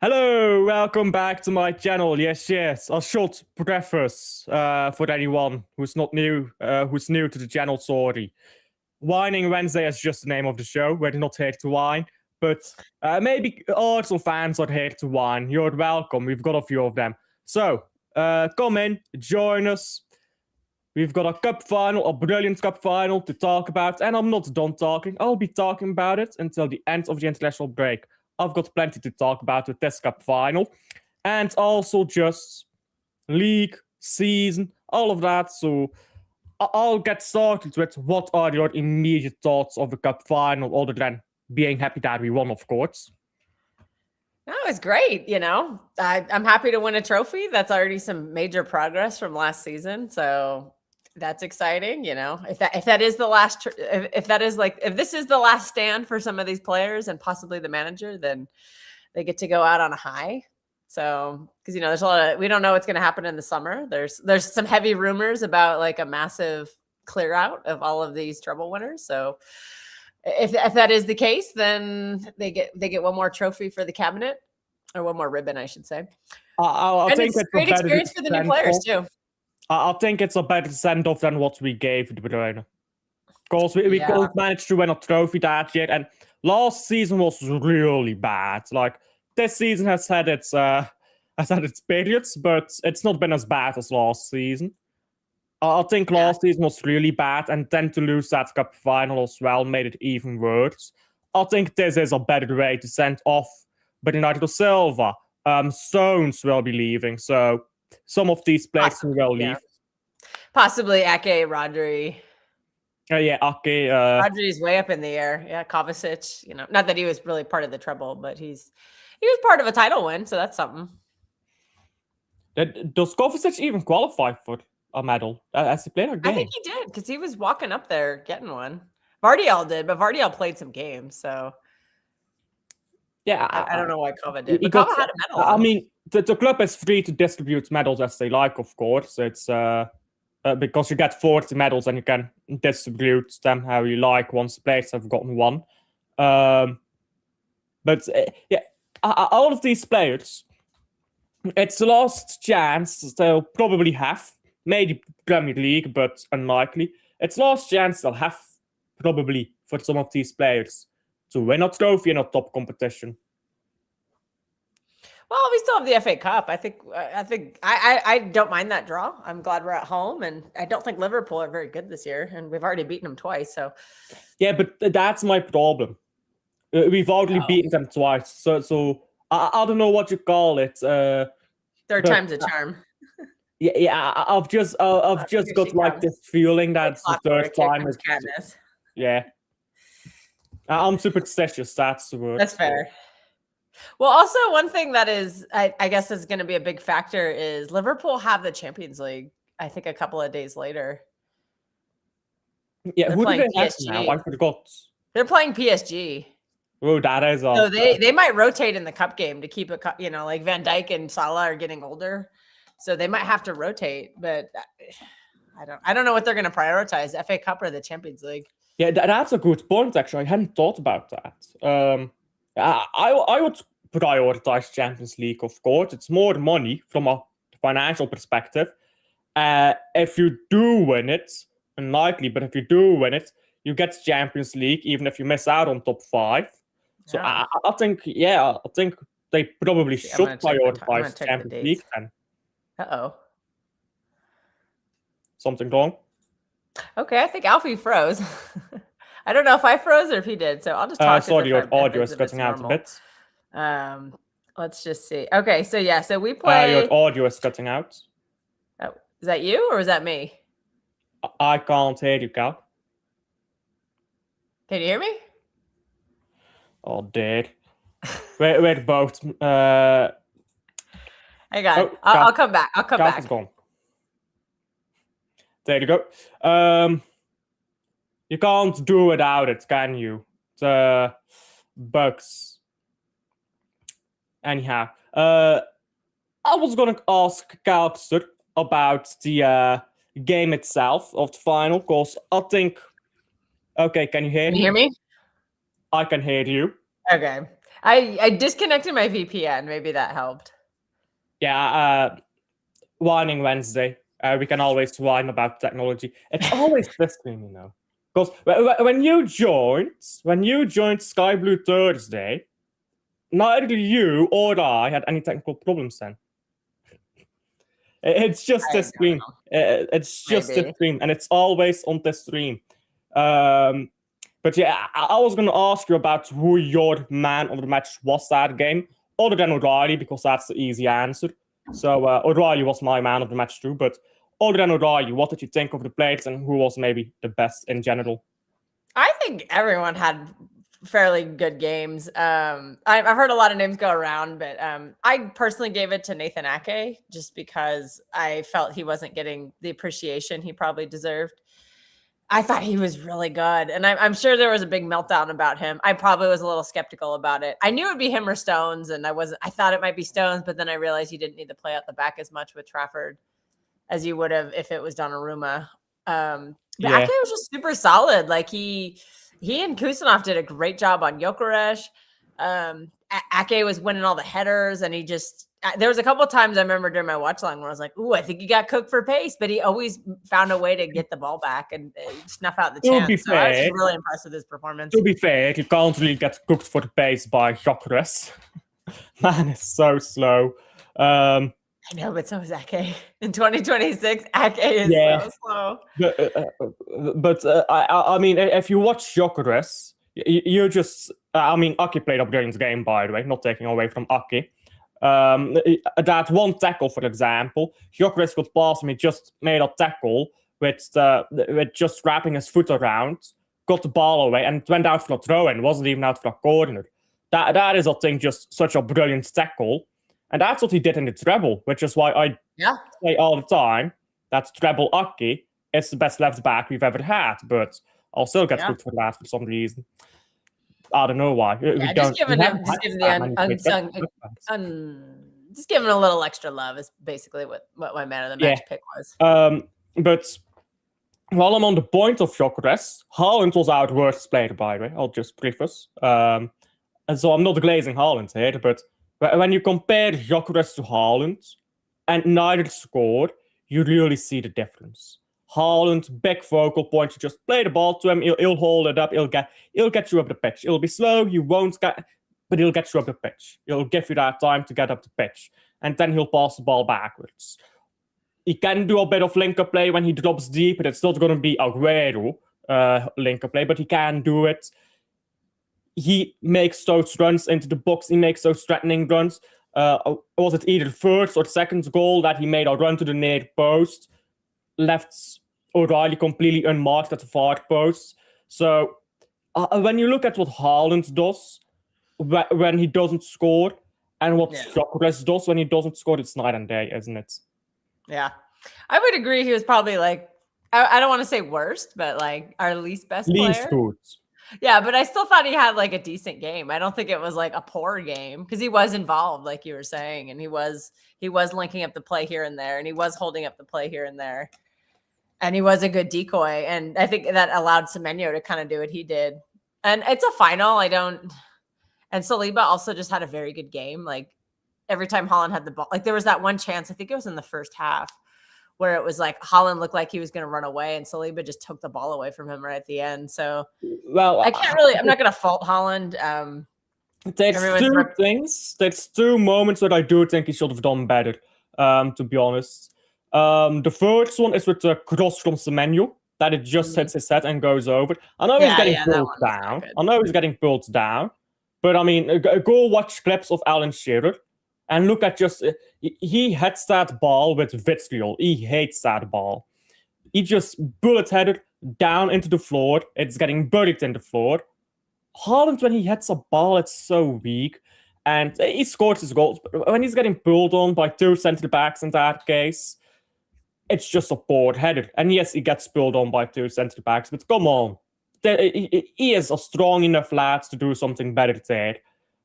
Hello, welcome back to my channel. Yes. A short preface for anyone who's not new, who's new to the channel. Sorry, Whining Wednesday is just the name of the show. We're not here to whine, but maybe also fans are here to whine. You're welcome. We've got a few of them. So come in, join us. We've got a cup final, a brilliant cup final to talk about, and I'm not done talking. I'll be talking about it until the end of the international break. I've got plenty to talk about with this cup final, and also just league, season, all of that. So I'll get started with what are your immediate thoughts of the cup final, other than being happy that we won, of course. No, it was great. I'm happy to win a trophy. That's already some major progress from last season. So that's exciting. If that is the last, if this is the last stand for some of these players and possibly the manager, then they get to go out on a high. So, because there's a lot of, we don't know what's going to happen in the summer. There's some heavy rumors about like a massive clear out of all of these treble winners. So if that is the case, then they get one more trophy for the cabinet, or one more ribbon, I should say. I think it's a great experience for the new players too. I think it's a better send-off than what we gave De Bruyne. Because we couldn't manage to win a trophy that year, and last season was really bad. Like, this season has had its periods, but it's not been as bad as last season. I think last season was really bad, and then to lose that cup final as well made it even worse. I think this is a better way to send off Bernardo Silva. Stones will be leaving, so some of these players will leave. Possibly Ake, Rodri. Ake. Rodri's way up in the air. Yeah, Kovacic. Not that he was really part of the treble, but he was part of a title win, so that's something. Does Kovacic even qualify for a medal as he played a game? I think he did, because he was walking up there getting one. Vardiel did, but Vardiel played some games, so yeah, I don't know why Kova did. But Kova had a medal. I mean, the club is free to distribute medals as they like, of course. It's because you get 40 medals and you can distribute them how you like once the players have gotten one. But all of these players, it's the last chance they'll probably have. Maybe Premier League, but unlikely. It's last chance they'll have, probably, for some of these players to win a trophy in a top competition. Well, we still have the FA Cup. I think I don't mind that draw. I'm glad we're at home, and I don't think Liverpool are very good this year, and we've already beaten them twice. So, yeah, but that's my problem. We've already beaten them twice. So I don't know what you call it. Third time's a charm. Yeah. I've just got like this feeling that the third time is. Yeah. I'm superstitious. That's the word. That's fair. Well, also one thing that is, I guess, is going to be a big factor is Liverpool have the Champions League. I think a couple of days later. Yeah, who do they have now? I forgot. They're playing PSG. Oh, that is awesome. So they might rotate in the cup game to keep it. Like Van Dijk and Salah are getting older, so they might have to rotate. But I don't know what they're going to prioritize: FA Cup or the Champions League. Yeah, that's a good point. Actually, I hadn't thought about that. I would prioritize Champions League, of course. It's more money from a financial perspective. If you do win it, unlikely, but if you do win it, you get Champions League, even if you miss out on top 5. So I think they probably should prioritize Champions League then. Uh-oh. Something wrong? Okay, I think Alfie froze. I don't know if I froze or if he did, so I'll just talk. Sorry, your audio is cutting out a bit. Let's just see. Okay, so we play. Your audio is cutting out. Oh, is that you or is that me? I can't hear you, Cal. Can you hear me? Oh, dear. We're both. Hang on. I'll come back. I'll come back. Is gone. There you go. You can't do without it, can you? The bugs. Anyhow, I was gonna ask Kelkster about the game itself of the final, because I think. Okay, can you hear me? Can you hear me? I can hear you. Okay. I disconnected my VPN. Maybe that helped. Yeah, Whining Wednesday. We can always whine about technology. It's always this thing, you know. Because when you joined Sky Blue Thursday, neither you or I had any technical problems then. It's just I this don't stream. know. It's just this Maybe. stream, and it's always on this stream. But yeah, I was going to ask you about who your man of the match was that game, other than O'Reilly, because that's the easy answer. So O'Reilly was my man of the match too, but other than O'Reilly, what did you think of the players and who was maybe the best in general? I think everyone had fairly good games. I've heard a lot of names go around, but I personally gave it to Nathan Ake just because I felt he wasn't getting the appreciation he probably deserved. I thought he was really good, and I'm sure there was a big meltdown about him. I probably was a little skeptical about it. I knew it would be him or Stones, and I thought it might be Stones, but then I realized you didn't need to play out the back as much with Trafford as you would have if it was Donnarumma. But Yeah. Ake was just super solid. Like he and Kusanov did a great job on Gyökeres. Ake was winning all the headers, and he just there was a couple of times I remember during my watch line where I was like, "Ooh, I think he got cooked for pace," but he always found a way to get the ball back and snuff out the To be chance. So I was fair, just really impressed with his performance. you can't really get cooked for the pace by Gyökeres. Man, it's so slow. I know, but so is Ake. In 2026, Ake is so slow. But I mean, if you watch Gyökeres, you just I mean, Aki played a brilliant game, by the way, not taking away from Aki. That one tackle, for example, Gyökeres got past him. He just made a tackle with just wrapping his foot around, got the ball away, and went out for a throw-in. Wasn't even out for a corner. That is, I think, just such a brilliant tackle. And that's what he did in the treble, which is why I say all the time that treble Aki is the best left back we've ever had. But I'll still get good for that for some reason. I don't know why. Yeah, just giving him a little extra love is basically what my man of the match pick was. But while I'm on the point of Gyökeres, Haaland was our worst player, by the way. I'll just preface. And so I'm not glazing Haaland here, but when you compare Gyökeres to Haaland and neither scored, you really see the difference. Haaland, big focal point, you just play the ball to him, he'll hold it up, he'll get you up the pitch. It'll be slow, you won't get, but he'll get you up the pitch. He'll give you that time to get up the pitch, and then he'll pass the ball backwards. He can do a bit of link-up play when he drops deep, but it's not going to be Aguero link-up play, but he can do it. He makes those runs into the box, he makes those threatening runs. Was it either first or second goal that he made a run to the near post? Left O'Reilly completely unmarked at the far post. So when you look at what Haaland does when he doesn't score and what Gyökeres does when he doesn't score, it's night and day, isn't it? Yeah. I would agree he was probably like, I don't want to say worst, but like our least best player. Good. Yeah, but I still thought he had like a decent game. I don't think it was like a poor game because he was involved, like you were saying, and he was linking up the play here and there, and he was holding up the play here and there. And he was a good decoy. And I think that allowed Semenyo to kind of do what he did. And it's a final. And Saliba also just had a very good game. Like every time Haaland had the ball, like there was that one chance, I think it was in the first half, where it was like Haaland looked like he was going to run away and Saliba just took the ball away from him right at the end. So I'm not going to fault Haaland. There's two moments that I do think he should have done better, to be honest. The first one is with the cross from Semenyo, that it just hits his head and goes over. I know he's getting pulled down. But I mean, go watch clips of Alan Shearer and look at he hits that ball with vitriol. He hates that ball. He just bullet headed down into the floor. It's getting buried in the floor. Haaland, when he hits a ball, it's so weak. And he scores his goals. But when he's getting pulled on by two centre backs in that case, it's just a poor header. And yes, he gets pulled on by two centre backs, but come on. He is a strong enough lad to do something better there.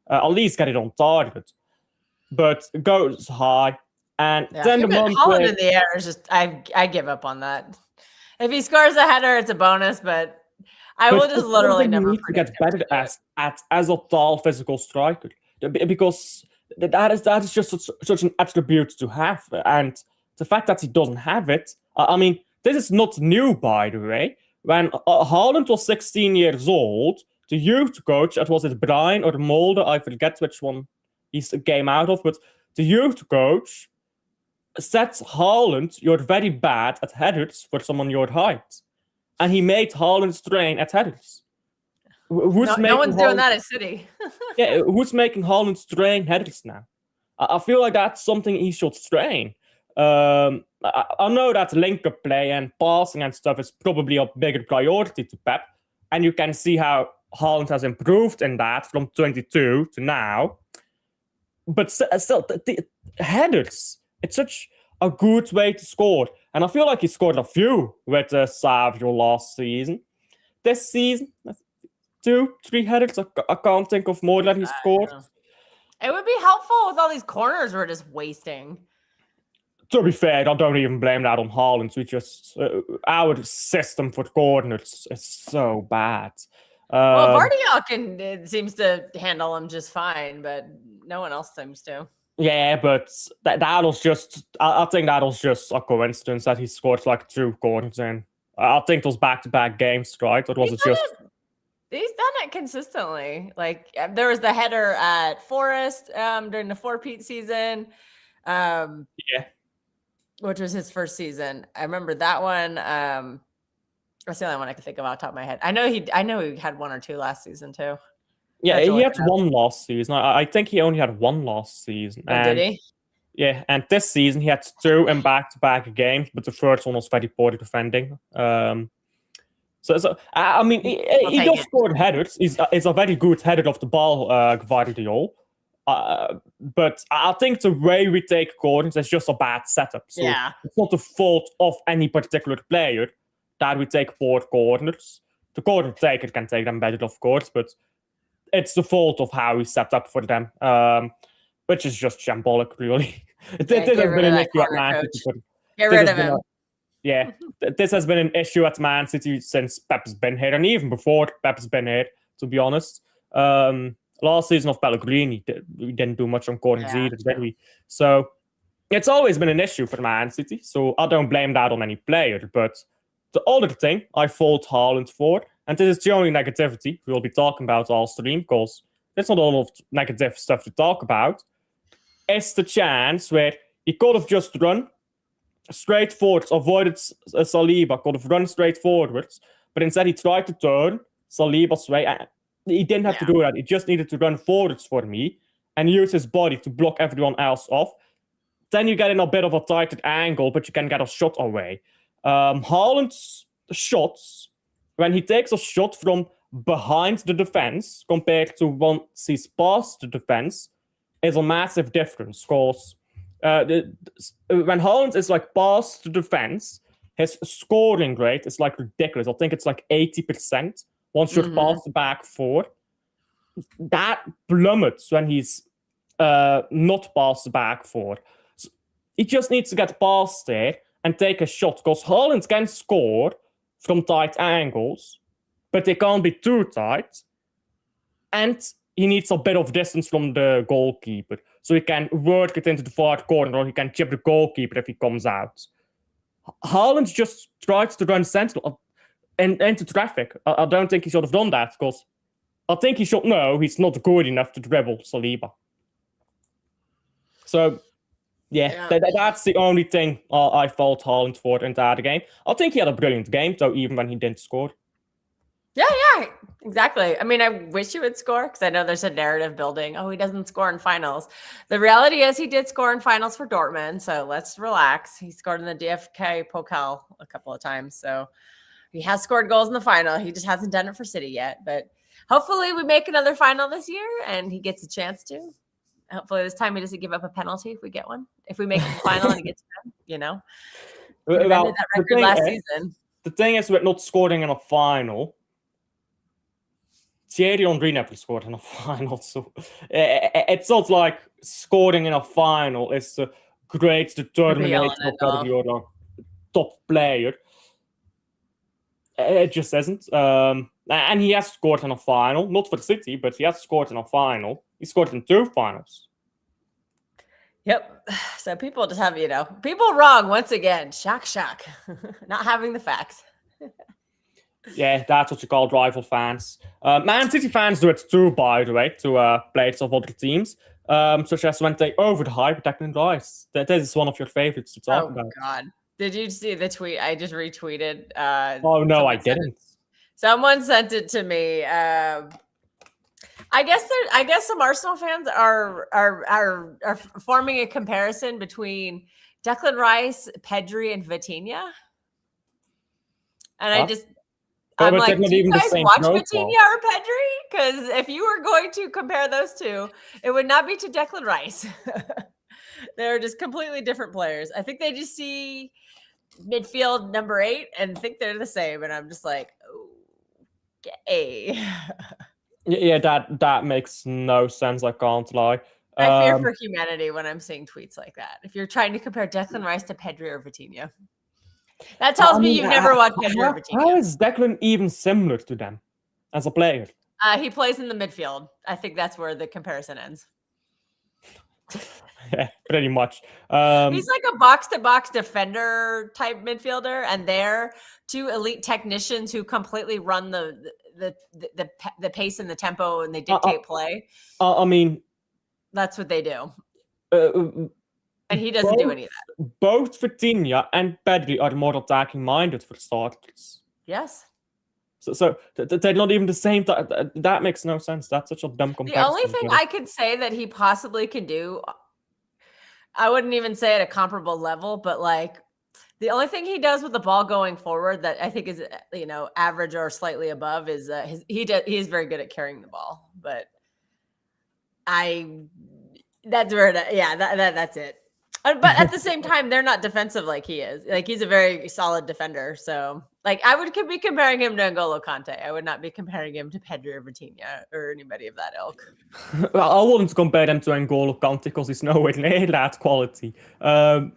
At least get it on target. But goes high. And then the moment Haaland in the air is just, I give up on that. If he scores a header, it's a bonus, but I But will just literally he never needs to predict get him better to do it. as a tall physical striker because that is just such an attribute to have, and the fact that he doesn't have it. I mean, this is not new, by the way. When Haaland was 16 years old, the youth coach, that was it Brian or Mulder, I forget which one he came out of, but the youth coach said, Haaland, you're very bad at headers for someone your height. And he made Haaland train at headers. Who's No one's doing Haaland, that at City. yeah, who's making Haaland train headers now? I feel like that's something he should train. I know that link-up play and passing and stuff is probably a bigger priority to Pep, and you can see how Haaland has improved in that from 22 to now. But still, the headers, it's such a good way to score. And I feel like he scored a few with Savio last season. This season, 2-3 headers. I can't think of more that he scored. It would be helpful with all these corners we're just wasting. To be fair, I don't even blame that on Haaland. We just our system for corners is so bad. Well, Vardiak seems to handle them just fine, but no one else seems to. Yeah, but that was just. I think that was just a coincidence that he scored like 2 corners in. I think those back-to-back games, right? Or was it just? He's done it consistently. Like there was the header at Forest during the 4-peat season. Yeah. Which was his first season. I remember that one. That's the only one I can think of off the top of my head. I know he had 1 or 2 last season too. Yeah, he had 1 last season. I think he only had 1 last season. Oh, did he? Yeah, and this season he had 2 in back-to-back games, but the first one was very poor defending. So I mean, he does score headers. He's a very good header of the ball, Gvardiol. But I think the way we take corners is just a bad setup. So it's not the fault of any particular player that we take poor corners. The corner taker can take them better, of course, but it's the fault of how we set up for them, which is just shambolic, really. This has been an issue at Man City. Get rid of him. Yeah, this has been an issue at Man City since Pep's been here, and even before Pep's been here, to be honest. Last season of Pellegrini, we didn't do much on corners either, did we? So it's always been an issue for Man City, so I don't blame that on any player. But the other thing I fault Haaland for, and this is the only negativity we'll be talking about all stream, because there's not a lot of negative stuff to talk about, is the chance where he could have just run straight forwards, avoided Saliba, could have run straight forwards, but instead he tried to turn Saliba's way. He didn't have to do that. He just needed to run forwards for me and use his body to block everyone else off. Then you get in a bit of a tighter angle, but you can get a shot away. Haaland's shots, when he takes a shot from behind the defense compared to once he's past the defense, is a massive difference, because when Haaland is like past the defense, his scoring rate is like ridiculous. I think it's like 80% once you're past the back 4. That plummets when he's not past the back 4. So he just needs to get past there and take a shot, because Haaland can score from tight angles, but they can't be too tight. And he needs a bit of distance from the goalkeeper, so he can work it into the far corner, or he can chip the goalkeeper if he comes out. Haaland just tries to run central into traffic. I don't think he should have done that, because I think he should know he's not good enough to dribble Saliba. So, that's the only thing I fault Haaland for in that game. I think he had a brilliant game, though, even when he didn't score. Yeah, exactly. I mean, I wish he would score, because I know there's a narrative building. Oh, he doesn't score in finals. The reality is he did score in finals for Dortmund, so let's relax. He scored in the DFK Pokal a couple of times, so he has scored goals in the final. He just hasn't done it for City yet, but hopefully we make another final this year and he gets a chance to. Hopefully this time he doesn't give up a penalty if we get one. If we make it to the final and he gets one, you know. We ended that record last season. The thing is, with not scoring in a final, Thierry Henry never scored in a final, so it's not like scoring in a final is the great determination of whether you're a top player. It just isn't. And he has scored in a final, not for City, but he has scored in a final. He scored in 2 finals. Yep. So people just have, people wrong once again. Shock. Not having the facts. Yeah, that's what you call rival fans. Man City fans do it too, by the way, to players of other teams, such as when they overhype Declan Rice. That is one of your favorites to talk about. God. Did you see the tweet I just retweeted? Oh, no, I didn't. Someone sent it to me. I guess some Arsenal fans are forming a comparison between Declan Rice, Pedri, and Vitinha. And I'm like, do you guys watch Vitinha or Pedri? Because if you were going to compare those two, it would not be to Declan Rice. They're just completely different players. I think they just see midfield number 8 and think they're the same. And I'm just like, okay. Yeah, that makes no sense. I can't lie. I fear for humanity when I'm seeing tweets like that. If you're trying to compare Declan Rice to Pedri or Vitinha, that tells me you've never watched Pedri or Vitinha. How is Declan even similar to them as a player? He plays in the midfield. I think that's where the comparison ends. Yeah, pretty much. He's like a box-to-box defender type midfielder, and they're 2 elite technicians who completely run the pace and the tempo, and they dictate play. I mean, that's what they do. And he doesn't do any of that. Both Vitinha and Pedri are more attacking minded for starters. Yes. So they're not even the same. That makes no sense. That's such a dumb comparison. The only thing I could say that he possibly can do, I wouldn't even say at a comparable level, but like the only thing he does with the ball going forward that I think is, average or slightly above is he is very good at carrying the ball. But that's it. But at the same time, they're not defensive like he is. Like he's a very solid defender. So like I would be comparing him to N'Golo Kante. I would not be comparing him to Pedri or Vitinha or anybody of that ilk. Well, I wouldn't compare him to N'Golo Kante because he's nowhere near that quality. I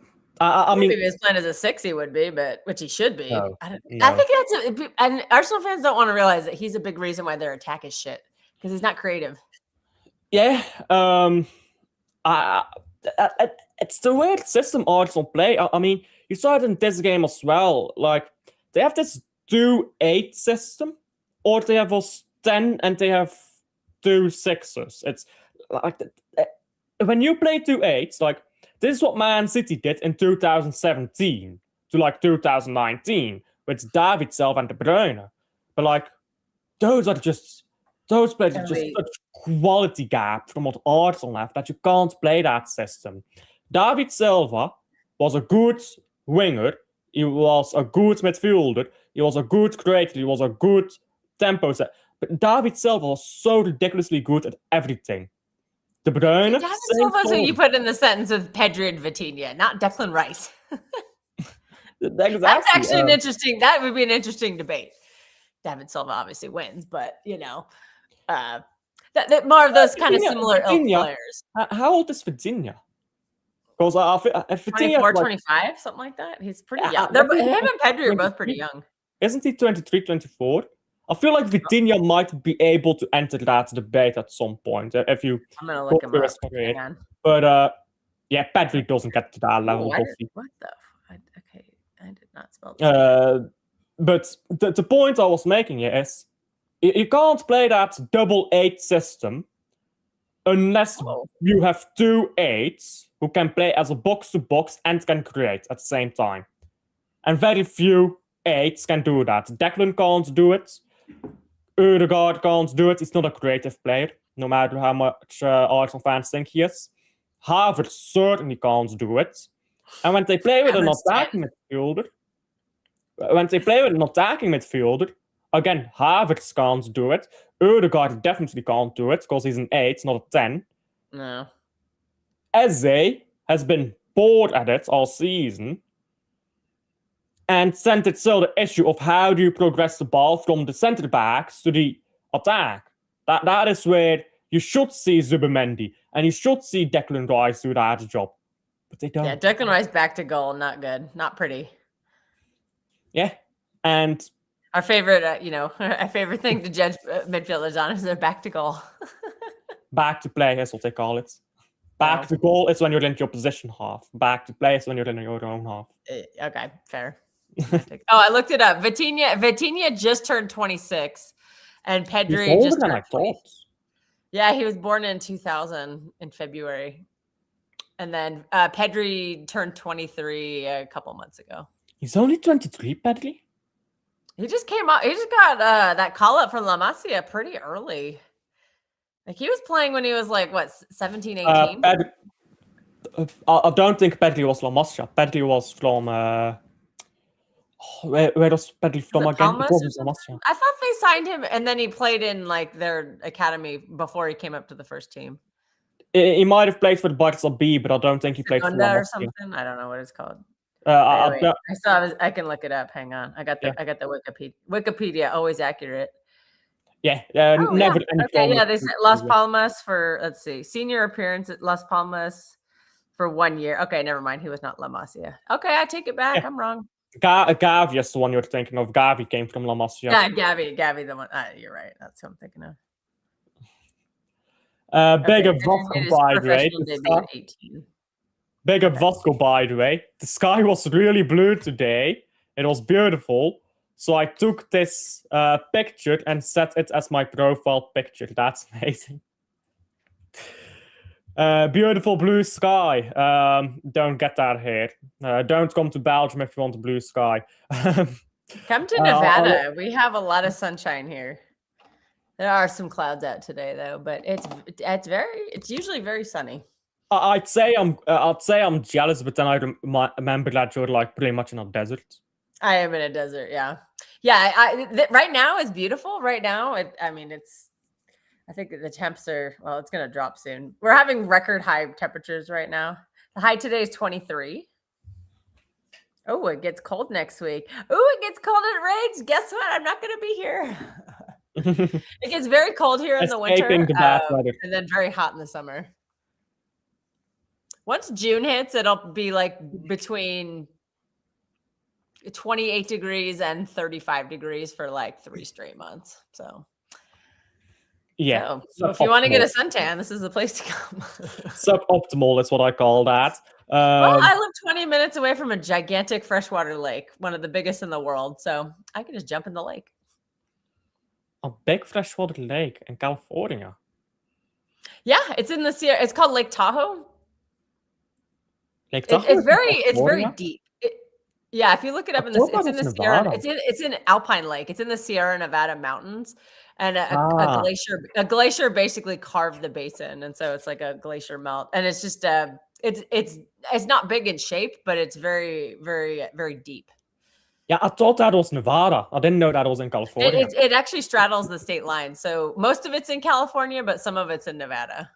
mean, if he was playing as a 6, he would be, but which he should be. No. I think and Arsenal fans don't want to realize that he's a big reason why their attack is shit because he's not creative. Yeah. It's the weird system Arsenal play. I mean, you saw it in this game as well. Like, they have this 2-8 system, or they have us 10 and they have 2 6s. It's like, when you play 2-8s, like, this is what Man City did in 2017 to, like, 2019 with David Silva and De Bruyne. But, like, those players are just such quality gap from what Arsenal have that you can't play that system. David Silva was a good winger. He was a good midfielder. He was a good creator. He was a good tempo set. But David Silva was so ridiculously good at everything. De Bruyne. David Silva is who you put in the sentence with Pedri and Vitinha, not Declan Rice. Exactly. That's actually an interesting. That would be an interesting debate. David Silva obviously wins, but that more of those kind of similar players. How old is Vitinha? Because Vitinha 24, 25, something like that. He's pretty young. Him and Pedri are both pretty young. Isn't he 23, 24? I feel like Vitinha might be able to enter that debate at some point if you. I'm gonna look him up. But yeah, Pedri doesn't get to that level. What the? Okay, I did not spell. But the point I was making here is you can't play that 8-8 system unless you have 2 8s who can play as a box-to-box and can create at the same time. And very few 8s can do that. Declan can't do it. Ødegaard can't do it. He's not a creative player, no matter how much Arsenal fans think he is. Havertz certainly can't do it. And when they play with an attacking midfielder, again, Havertz can't do it. Ødegaard definitely can't do it because he's an 8, not a 10. No. Eze has been bored at it all season and sent itself the issue of how do you progress the ball from the centre backs to the attack. That is where you should see Zubimendi and you should see Declan Rice do that job. But they don't. Yeah, Declan Rice back to goal, not good. Not pretty. Yeah. And Our favorite, our favorite thing to judge midfielders on is their back to goal. Back to play is what they call it. Back to goal is when you're in your position half. Back to play is when you're in your own half. Okay, fair. I looked it up. Vitinha just turned 26, and Pedri He's older just than turned I thought. Yeah, he was born in 2000 in February. And then Pedri turned 23 a couple months ago. He's only 23, Pedri? He just came out. He just got that call up from La Masia pretty early. Like he was playing when he was like, what, 17, 18? I don't think Pedri was La Masia. Pedri was from... where was Pedri from again? I thought they signed him and then he played in like their academy before he came up to the first team. He might have played for the Barca B, but I don't think he played for La Masia. Or something. I don't know what it's called. I can look it up. Hang on. I got the Wikipedia, always accurate. Yeah, never. Okay, they said Las Palmas for, let's see, senior appearance at Las Palmas for 1 year. Okay, never mind. He was not La Masia. Okay, I take it back. I'm wrong. Gavi is the one you're thinking of. Gavi came from La Masia. Yeah, Gavi, the one. You're right. That's what I'm thinking of. Big of Vasco, by the way. Big of Vasco, by the way. The sky was really blue today. It was beautiful. So I took this picture and set it as my profile picture. That's amazing. Beautiful blue sky. Don't get that here. Don't come to Belgium if you want a blue sky. Come to Nevada. We have a lot of sunshine here. There are some clouds out today, though, but it's usually very sunny. I'd say I'm jealous, but then I remember that you're like pretty much in a desert. I am in a desert, yeah. Right now is beautiful. Right now, I think the temps are, well, it's going to drop soon. We're having record high temperatures right now. The high today is 23. Oh, it gets cold next week. Oh, it gets cold and it rains. Guess what? I'm not going to be here. It gets very cold here in the winter and then very hot in the summer. Once June hits, it'll be like between 28 degrees and 35 degrees for like 3 straight months. So yeah. So if you want to get a suntan, this is the place to come. Suboptimal is what I call that. Well, I live 20 minutes away from a gigantic freshwater lake, one of the biggest in the world. So I can just jump in the lake. A big freshwater lake in California. Yeah, it's in the Sierra. It's called Lake Tahoe. Lake Tahoe. It's very deep. Yeah, if you look it up it's in the Sierra. It's in Alpine Lake. It's in the Sierra Nevada mountains, and a glacier basically carved the basin, and so it's like a glacier melt, and it's just it's not big in shape, but it's very, very, very deep. Yeah, I thought that was Nevada. I didn't know that was in California. It actually straddles the state line, so most of it's in California, but some of it's in Nevada.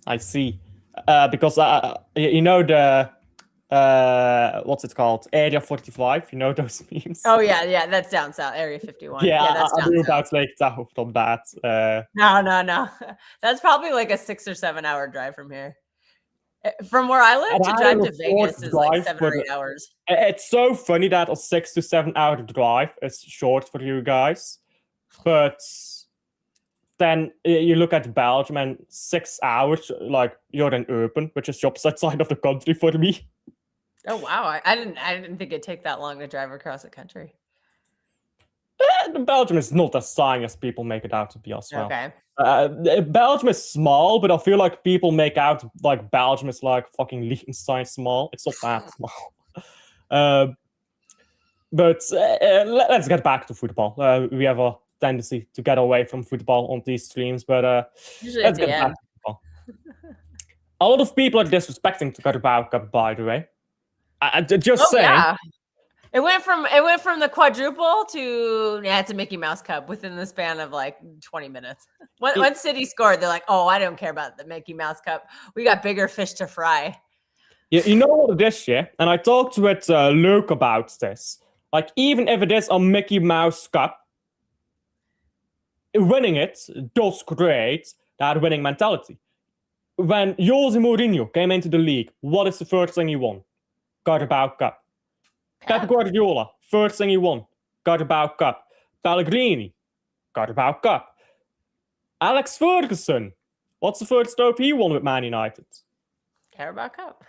I see, because you know the. What's it called? Area 45. You know those memes? Oh yeah, that's down south. Area 51. Yeah, that's I knew about Lake Tahoe from that. No. That's probably like a 6 or 7 hour drive from here. From where I live to drive to Vegas is like 7 or 8 hours. It's so funny that a 6 to 7 hour drive is short for you guys, but then you look at Belgium and 6 hours, like you're in urban, which is the opposite side of the country for me. Oh wow! I didn't think it'd take that long to drive across the country. Belgium is not as tiny as people make it out to be as well. Okay. Belgium is small, but I feel like people make out like Belgium is like fucking Liechtenstein small. It's not that small. But let's get back to football. We have a tendency to get away from football on these streams, but let's get back to football. A lot of people are disrespecting the Carabao Cup, by the way. Just saying. Yeah. It went from the quadruple to it's a Mickey Mouse Cup within the span of like 20 minutes. Once City scored, they're like, "Oh, I don't care about the Mickey Mouse Cup. We got bigger fish to fry." Yeah, you know what it is, yeah? And I talked with Luke about this. Like, even if it is a Mickey Mouse Cup, winning it does create that winning mentality. When Jose Mourinho came into the league, what is the first thing he won? Carabao Cup. Pep Guardiola, first thing he won, Carabao Cup. Pellegrini, Carabao Cup. Alex Ferguson, what's the first trophy he won with Man United? Carabao Cup.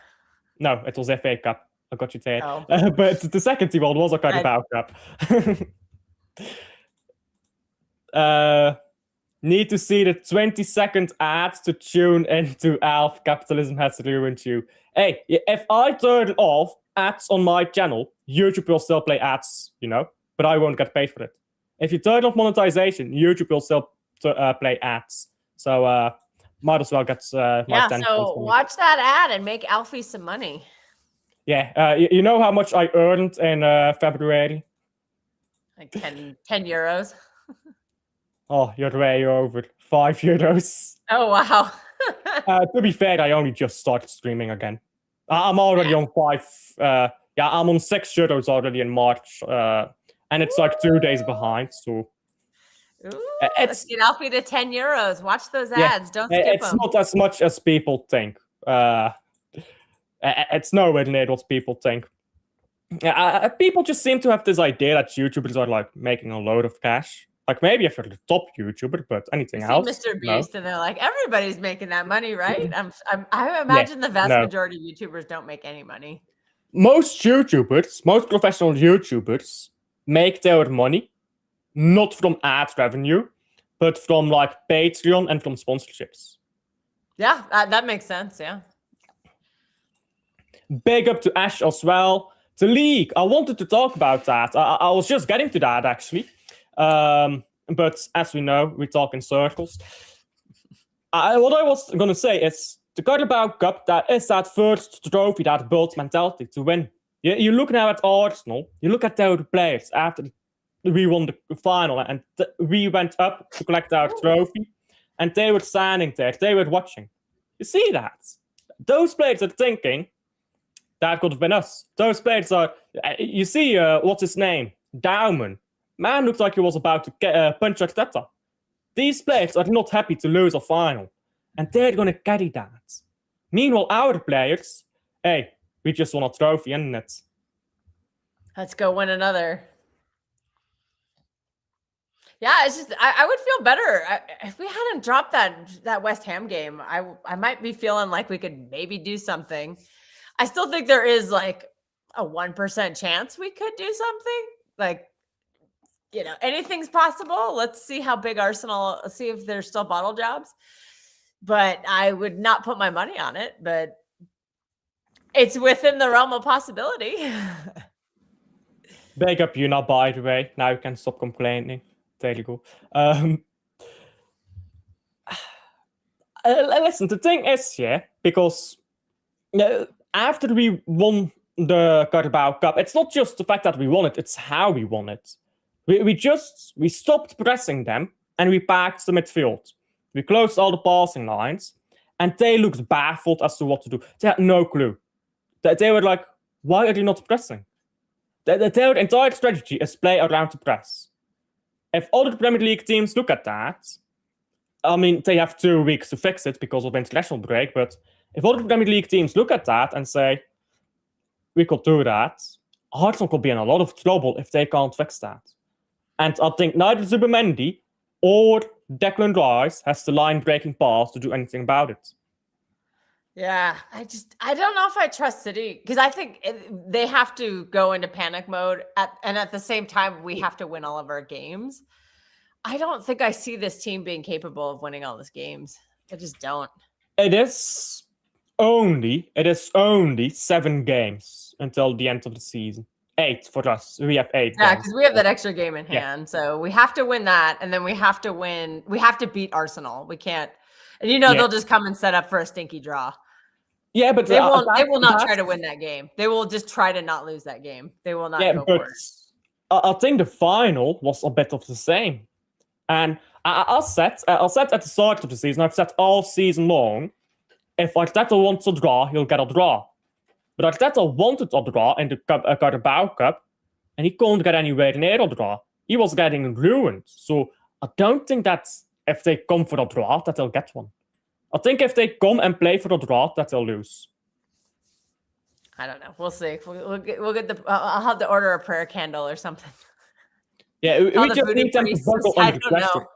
No, it was FA Cup. I got you there. Oh. But the second he won was a Carabao Cup. Need to see the 20-second ad to tune into Alf. Capitalism has ruined you. Hey, if I turn off ads on my channel, YouTube will still play ads, but I won't get paid for it. If you turn off monetization, YouTube will still play ads. So might as well get my 10 so watch that ad and make Alfie some money. Yeah, you know how much I earned in February? Like 10 euros. Oh, you're way over. €5. Oh, wow. To be fair, I only just started streaming again. I'm already on 5. I'm on €6 already in March. And it's like 2 days behind, so... Let's get Alfie to 10 euros. Watch those ads. Don't skip them. It's not as much as people think. It's nowhere near what people think. People just seem to have this idea that YouTubers are like making a load of cash. Like maybe if you're the top YouTuber, but anything else. Mr. Beast, and they're like, everybody's making that money, right? I imagine the vast majority of YouTubers don't make any money. Most YouTubers, most professional YouTubers, make their money not from ad revenue, but from like Patreon and from sponsorships. Yeah, that makes sense. Yeah. Big up to Ash as well. The league. I wanted to talk about that. I was just getting to that actually. But as we know, we talk in circles. What I was going to say is the Carabao Cup, that is that first trophy that builds mentality to win. You look now at Arsenal, you look at their players after we won the final and we went up to collect our trophy and they were standing there, they were watching. You see that? Those players are thinking that could have been us. Those players are, you see, what's his name? Dowman. Man looked like he was about to punch Arteta. These players are not happy to lose a final. And they're going to carry that. Meanwhile, our players, hey, we just won a trophy, isn't it? Let's go win another. Yeah, it's just, I would feel better. If we hadn't dropped that West Ham game, I might be feeling like we could maybe do something. I still think there is like a 1% chance we could do something. Like, anything's possible. Let's see how big Arsenal, see if there's still bottle jobs. But I would not put my money on it, but it's within the realm of possibility. Big up you now, by the way. Now you can stop complaining. There you go. Listen, the thing is, because after we won the Carabao Cup, it's not just the fact that we won it, it's how we won it. We stopped pressing them and we packed the midfield. We closed all the passing lines and they looked baffled as to what to do. They had no clue. They were like, why are you not pressing? Their entire strategy is play around the press. If other Premier League teams look at that, I mean, they have 2 weeks to fix it because of international break, but if other Premier League teams look at that and say, we could do that, Arsenal could be in a lot of trouble if they can't fix that. And I think neither Zubimendi or Declan Rice has the line-breaking pass to do anything about it. Yeah, I don't know if I trust City because I think they have to go into panic mode and at the same time, we have to win all of our games. I don't think I see this team being capable of winning all these games. I just don't. It is only 7 games until the end of the season. 8 for us. We have 8. Yeah, because we have that extra game in hand. Yeah. So we have to win that. And then we have to win. We have to beat Arsenal. We can't. And they'll just come and set up for a stinky draw. Yeah, but they will not try to win that game. They will just try to not lose that game. They will not go for it. I think the final was a bit of the same. And I said at the start of the season, I've said all season long, if Arteta wants a draw, he'll get a draw. But Arteta wanted a draw in the Carabao Cup, and he couldn't get anywhere near a draw. He was getting ruined. So I don't think that if they come for a draw, that they'll get one. I think if they come and play for a draw, that they'll lose. I don't know. We'll see. We'll get I'll have to order a prayer candle or something. Yeah, we All the just voodoo need them to priests. buckle I under don't know. pressure.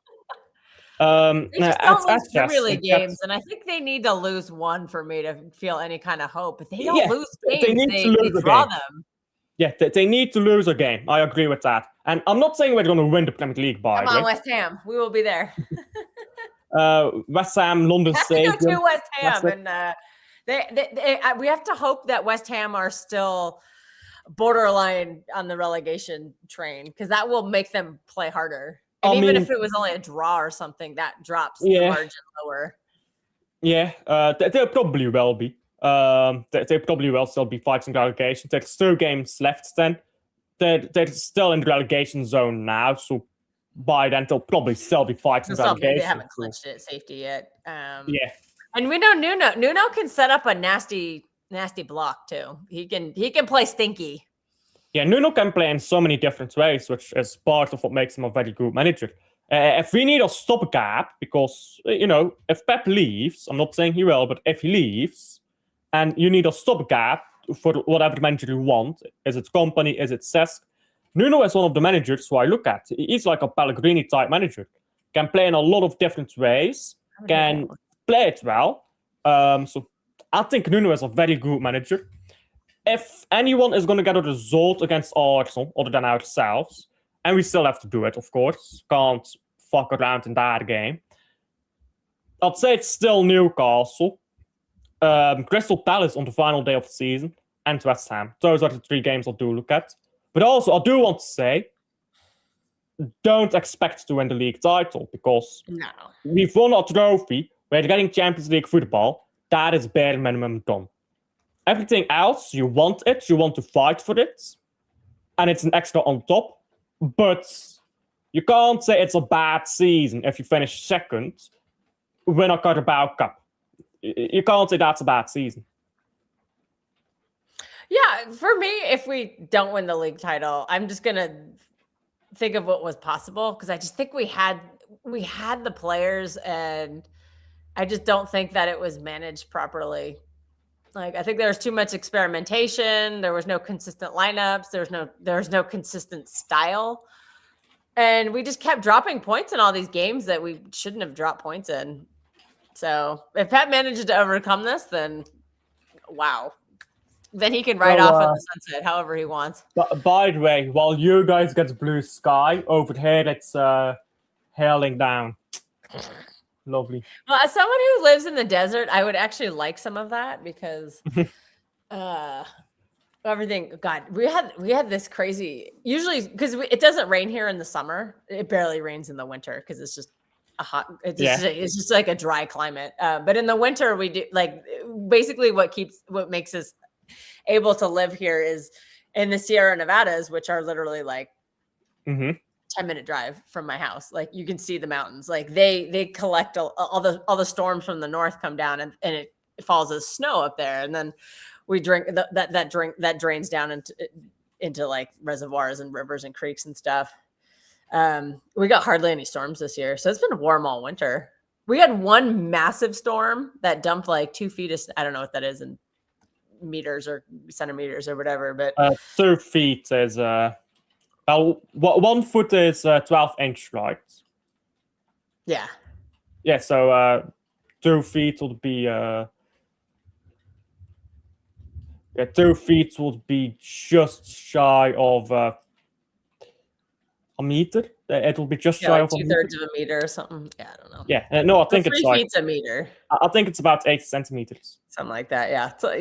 They just don't lose As Premier chess, League games, and I think they need to lose one for me to feel any kind of hope. But they don't yeah, lose they games; need to they lose a draw game. them. Yeah, they need to lose a game. I agree with that. And I'm not saying we're going to win the Premier League, by Come the on, way. West Ham, we will be there. West Ham, London Have to Stadium. go to West Ham, and we have to hope that West Ham are still borderline on the relegation train, because that will make them play harder. And even if it was only a draw or something, that drops the margin lower. Yeah, they probably will be. They probably will still be fighting relegation. There's 2 games left then. They're still in the relegation zone now, so by then they'll probably still be fighting relegation. They haven't clinched it safety yet. Yeah. And we know Nuno can set up a nasty block too. He can play stinky. Yeah, Nuno can play in so many different ways, which is part of what makes him a very good manager. If we need a stopgap, because, if Pep leaves, I'm not saying he will, but if he leaves, and you need a stopgap for whatever manager you want, is it Company, is it Cesc, Nuno is one of the managers who I look at. He's like a Pellegrini-type manager. Can play in a lot of different ways, can play it well. So I think Nuno is a very good manager. If anyone is going to get a result against Arsenal, other than ourselves, and we still have to do it, of course, can't fuck around in that game, I'd say it's still Newcastle, Crystal Palace on the final day of the season, and West Ham. Those are the 3 games I do look at. But also, I do want to say, don't expect to win the league title, because we've won a trophy, we're getting Champions League football, that is bare minimum done. Everything else, you want to fight for it, and it's an extra on top, but you can't say it's a bad season if you finish second, win a Carabao Cup. You can't say that's a bad season. Yeah, for me, if we don't win the league title, I'm just going to think of what was possible, because I just think we had the players, and I just don't think that it was managed properly. Like, I think there was too much experimentation. There was no consistent lineups. There was no consistent style. And we just kept dropping points in all these games that we shouldn't have dropped points in. So if Pep manages to overcome this, then wow. Then he can ride off in the sunset however he wants. But by the way, while you guys get blue sky, over here it's hailing down. Lovely. Well, as someone who lives in the desert, I would actually like some of that, because everything. God, we had this crazy. Usually, because it doesn't rain here in the summer, it barely rains in the winter because it's just a hot. It's just like a dry climate. But in the winter, we do basically what makes us able to live here is in the Sierra Nevadas, which are literally like 10-minute drive from my house. Like, you can see the mountains. Like, they collect all the storms from the north come down, and it falls as snow up there, and then we drink that drains down into like reservoirs and rivers and creeks and stuff. We got hardly any storms this year, so it's been warm all winter. We had one massive storm that dumped like 2 feet of, I don't know what that is in meters or centimeters or whatever, but 2 feet is 1 foot is 12-inch, right? Yeah, so 2 feet would be 2 feet would be just shy of a meter. It will be just shy of 2/3 of a meter or something. Yeah, I don't know. Yeah, no, I think it's 3 feet's a meter. I think it's about 8 centimeters. Something like that. Yeah. So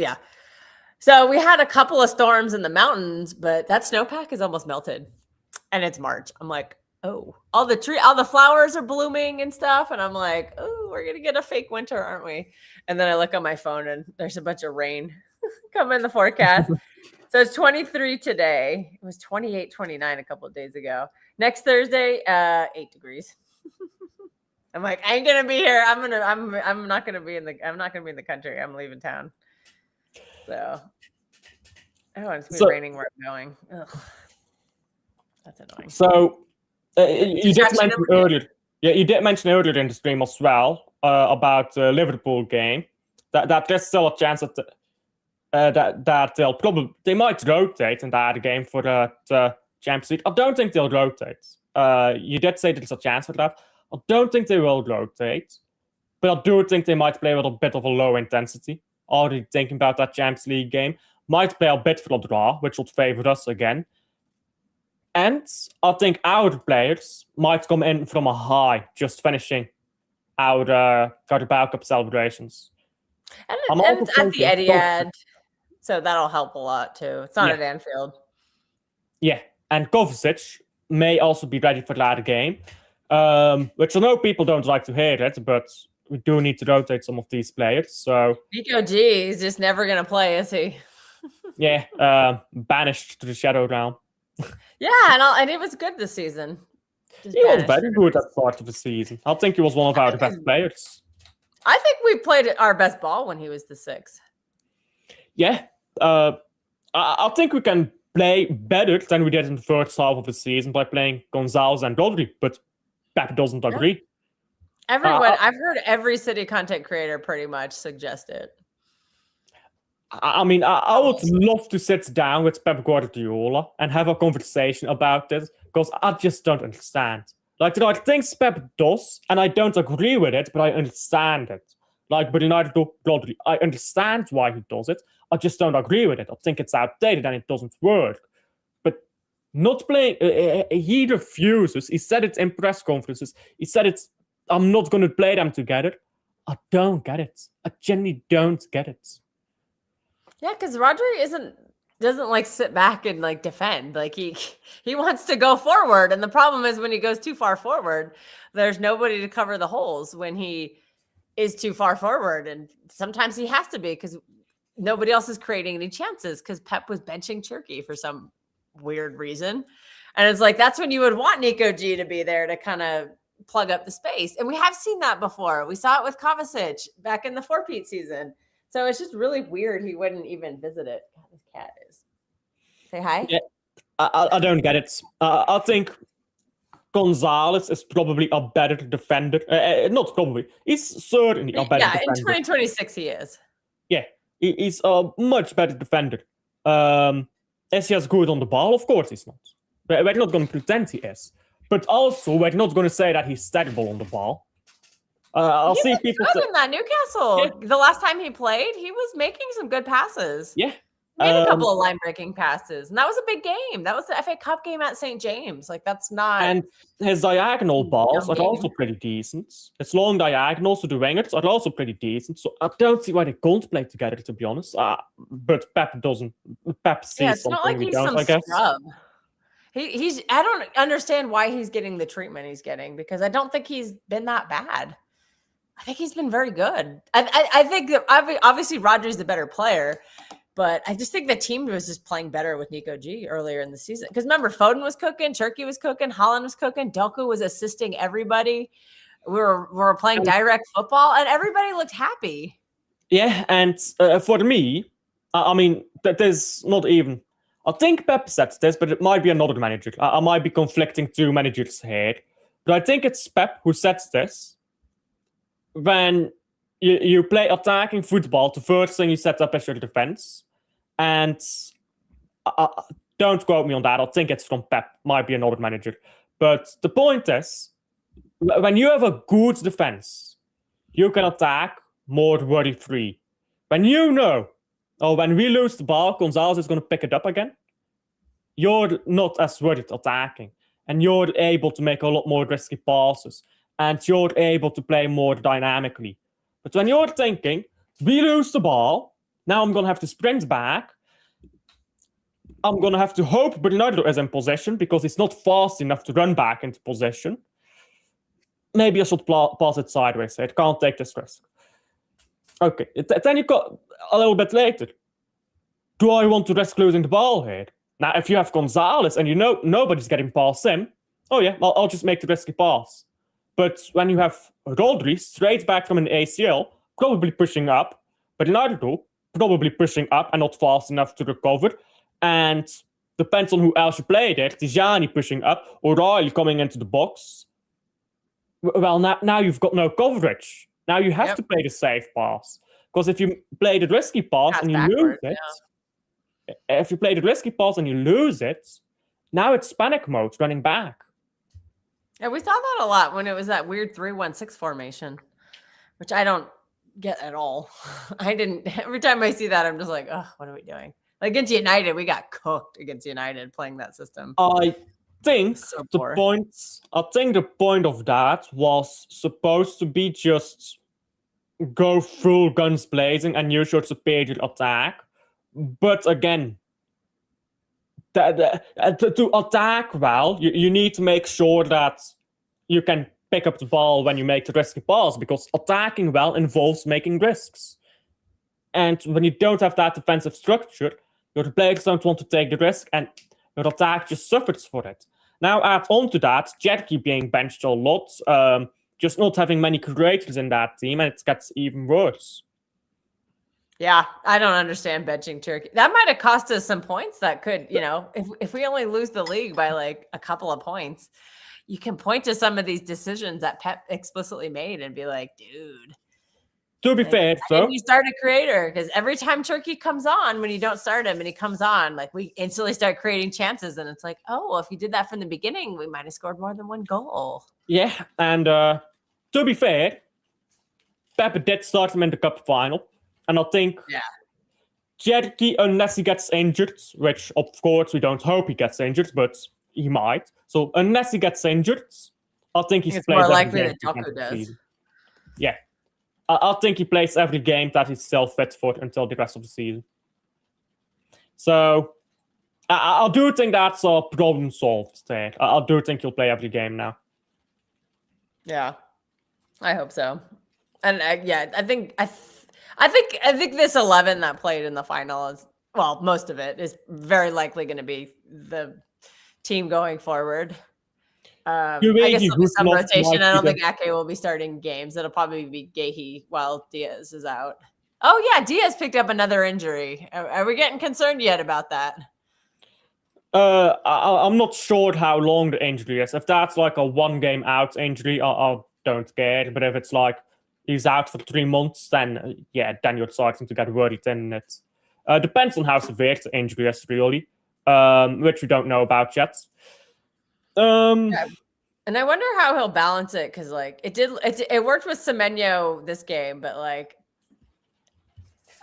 So we had a couple of storms in the mountains, but that snowpack is almost melted, and it's March. I'm like, oh, all the flowers are blooming and stuff, and I'm like, oh, we're gonna get a fake winter, aren't we? And then I look on my phone, and there's a bunch of rain coming in the forecast. So it's 23 today. It was 28, 29 a couple of days ago. Next Thursday, 8 degrees. I'm like, I ain't gonna be here. I'm not gonna be in the country. I'm leaving town. So, it's gonna be raining where I'm going. Ugh. That's annoying. So, you did mention earlier. Yeah, you did mention earlier in the stream as well about the Liverpool game. That there's still a chance that they might rotate in that game for that Champions League. I don't think they'll rotate. You did say there's a chance for that. I don't think they will rotate, but I do think they might play with a bit of a low intensity. Already thinking about that Champions League game. Might play a bit for a draw, which would favor us again. And I think our players might come in from a high, just finishing our Carabao Cup celebrations. And it's at the Etihad, so that'll help a lot too. It's not at Anfield. Yeah, and Kovacic may also be ready for that game, which I know people don't like to hear it, but we do need to rotate some of these players. So Nico G is just never going to play, is he? Yeah, banished to the Shadow Realm. Yeah, and it was good this season. He was very good at the start of the season. I think he was one of our best players. I think we played our best ball when he was the 6. Yeah, I think we can play better than we did in the first half of the season by playing Gonzalez and Rodri, but Pep doesn't agree. Everyone, I've heard every City content creator pretty much suggest it. I mean, I would love to sit down with Pep Guardiola and have a conversation about this, because I just don't understand. Like, there are things Pep does, and I don't agree with it, but I understand it. Like, but Ronaldo, Rodri, I understand why he does it. I just don't agree with it. I think it's outdated and it doesn't work. But not playing, he refuses. He said it in press conferences. He said it's, I'm not going to play them together. I don't get it. I genuinely don't get it. Yeah, because Rodri doesn't like sit back and like defend. Like he wants to go forward. And the problem is when he goes too far forward, there's nobody to cover the holes when he is too far forward. And sometimes he has to be because nobody else is creating any chances because Pep was benching Turkey for some weird reason. And it's like, that's when you would want Nico G to be there to kind of plug up the space. And we have seen that before. We saw it with Kovacic back in the 4-peat season. So it's just really weird he wouldn't even visit it. God, this cat is. Say hi. Yeah, I don't get it. I think Gonzalez is probably a better defender. Not probably. He's certainly a better defender. Yeah, in 2026 he is. Yeah, he's a much better defender. Is he as good on the ball? Of course he's not. We're not going to pretend he is. But also, we're not going to say that he's terrible on the ball. I'll see people say in that Newcastle. Yeah. The last time he played, he was making some good passes. Yeah. Made a couple of line-breaking passes. And that was a big game. That was the FA Cup game at St. James. Like, that's not... And his diagonal balls are also pretty decent. His long diagonals to the wingers are also pretty decent. So I don't see why they can't play together, to be honest. But Pep doesn't. Pep sees something like we don't, I guess. Scrub. He's. I don't understand why he's getting the treatment he's getting, because I don't think he's been that bad. I think he's been very good. I think that obviously Rodri's the better player, but I just think the team was just playing better with Nico G earlier in the season. Because remember, Foden was cooking, Turkey was cooking, Holland was cooking, Doku was assisting everybody. We were playing direct football, and everybody looked happy. Yeah, and for me, I mean, there's not even... I think Pep said this, but it might be another manager. I might be conflicting two managers here. But I think it's Pep who says this. When you play attacking football, the first thing you set up is your defense. And don't quote me on that. I think it's from Pep. Might be another manager. But the point is, when you have a good defense, you can attack more worry-free. When you know, when we lose the ball, Gonzalez is going to pick it up again, you're not as worried attacking. And you're able to make a lot more risky passes. And you're able to play more dynamically. But when you're thinking, we lose the ball, now I'm going to have to sprint back. I'm going to have to hope Bernardo is in position because he's not fast enough to run back into position. Maybe I should pass it sideways. It can't take this risk. Okay, then you got a little bit later. Do I want to risk losing the ball here? Now, if you have Gonzalez and you know nobody's getting past him, oh yeah, I'll just make the risky pass. But when you have Rodri straight back from an ACL, probably pushing up, but Ronaldo probably pushing up and not fast enough to recover, and depends on who else you play there, Tijani pushing up, O'Reilly coming into the box, well, now you've got no coverage. Now you have to play the safe pass. Because if you play the risky pass and you lose it, if you play the risky pass and you lose it, Now it's panic mode running back. Yeah, we saw that a lot when it was that weird 3-1-6 formation, which I don't get at all. I didn't. Every time I see that, I'm just like, oh, what are we doing? Like against United, we got cooked against United playing that system. I think So the poor. point of that was supposed to be just go full guns blazing and use your superior attack. But again, to attack well, you need to make sure that you can pick up the ball when you make the risky pass, because attacking well involves making risks. And when you don't have that defensive structure, your players don't want to take the risk, and your attack just suffers for it. Now add on to that, Jetty being benched a lot, just not having many creators in that team, and it gets even worse. Yeah, I don't understand benching Turkey. That might have cost us some points. That could, if we only lose the league by like a couple of points, you can point to some of these decisions that Pep explicitly made and be like, dude. To be fair, though, you start a creator, because every time Turkey comes on, when you don't start him and he comes on, like we instantly start creating chances, and it's like, oh, well, if you did that from the beginning, we might have scored more than one goal. Yeah, and to be fair, Pep did start him in the cup final, and I think Cherky, unless he gets injured, which of course we don't hope he gets injured, but he might. So unless he gets injured, I think he's more likely that Doku does. Yeah. I think he plays every game that he's still fit for until the rest of the season. So I do think that's a problem solved there. I do think he'll play every game now. Yeah, I hope so. And I think this 11 that played in the final is, well, most of it is very likely going to be the team going forward. I guess there'll be some rotation. I don't think Ake will be starting games. It'll probably be Gehi while Diaz is out. Oh, yeah, Diaz picked up another injury. Are we getting concerned yet about that? I'm not sure how long the injury is. If that's like a 1 game out injury, I don't care. But if it's like he's out for 3 months, then then you're starting to get worried in it. Depends on how severe the injury is, really, which we don't know about yet. And I wonder how he'll balance it, because like it worked with Semenyo this game, but like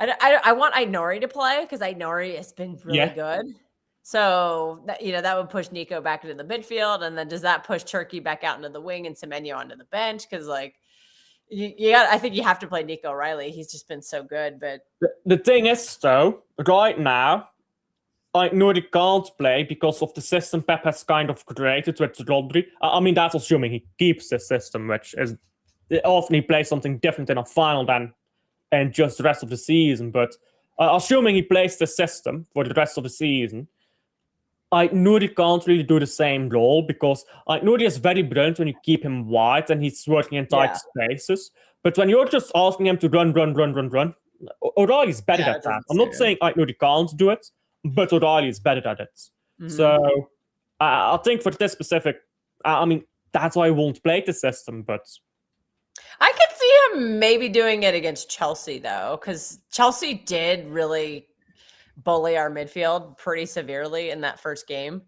I want Ainori to play, because Ainori has been really good. So that would push Nico back into the midfield, and then does that push Turkey back out into the wing and Semenyo onto the bench? Because like I think you have to play Nico Riley. He's just been so good. But the thing is, though, right now, Ainori can't play because of the system Pep has kind of created with Rodri. I mean, that's assuming he keeps the system, which is often he plays something different in a final than in just the rest of the season. But assuming he plays the system for the rest of the season, Ainori can't really do the same role, because Ainori is very brilliant when you keep him wide and he's working in tight spaces. But when you're just asking him to run, O'Reilly's better at that. I'm not saying Ainori can't do it, but O'Reilly is better at it. Mm-hmm. So I think for this specific, I mean, that's why I won't play the system, but I could see him maybe doing it against Chelsea, though, because Chelsea did really bully our midfield pretty severely in that first game.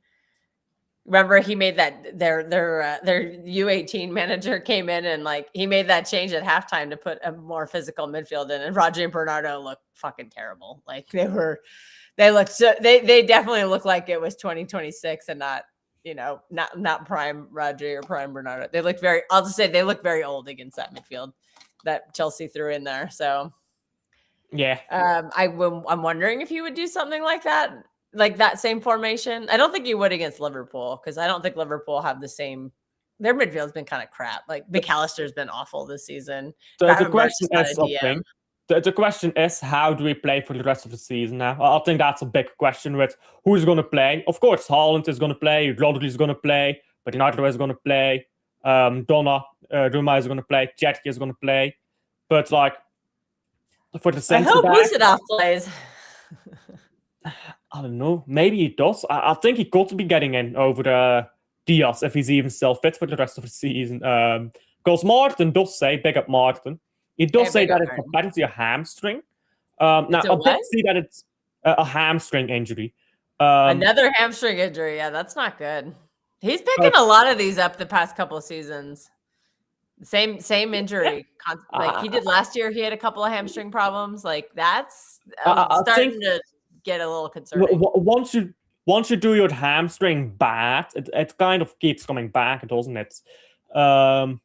Remember, he made that their U18 manager came in and like he made that change at halftime to put a more physical midfield in, and Roger and Bernardo looked fucking terrible. Like they definitely looked like it was 2026 and not prime Roger or prime Bernardo. They looked I'll just say they looked very old against that midfield that Chelsea threw in there. So yeah, I'm wondering if you would do something like that same formation. I don't think you would against Liverpool, because I don't think Liverpool have the same. Their midfield's been kind of crap. Like McAllister's been awful this season. So the question is, how do we play for the rest of the season now? I think that's a big question with who's going to play. Of course, Haaland is going to play, Rodri is going to play, but Bernardo is going to play, Ruma is going to play, Jetki is going to play. But like, for the centre back, I hope Busadov plays. I don't know. Maybe he does. I think he could be getting in over Diaz if he's even still fit for the rest of the season. Because Martin does say, big up Martin, he does say that it's apparently a hamstring. Now, I did see that it's a hamstring injury. Another hamstring injury. Yeah, that's not good. He's picking a lot of these up the past couple of seasons. Same injury. Like he did last year, he had a couple of hamstring problems. Like that's I starting think to get a little concerning. once you do your hamstring bad, it kind of keeps coming back, doesn't it? Now,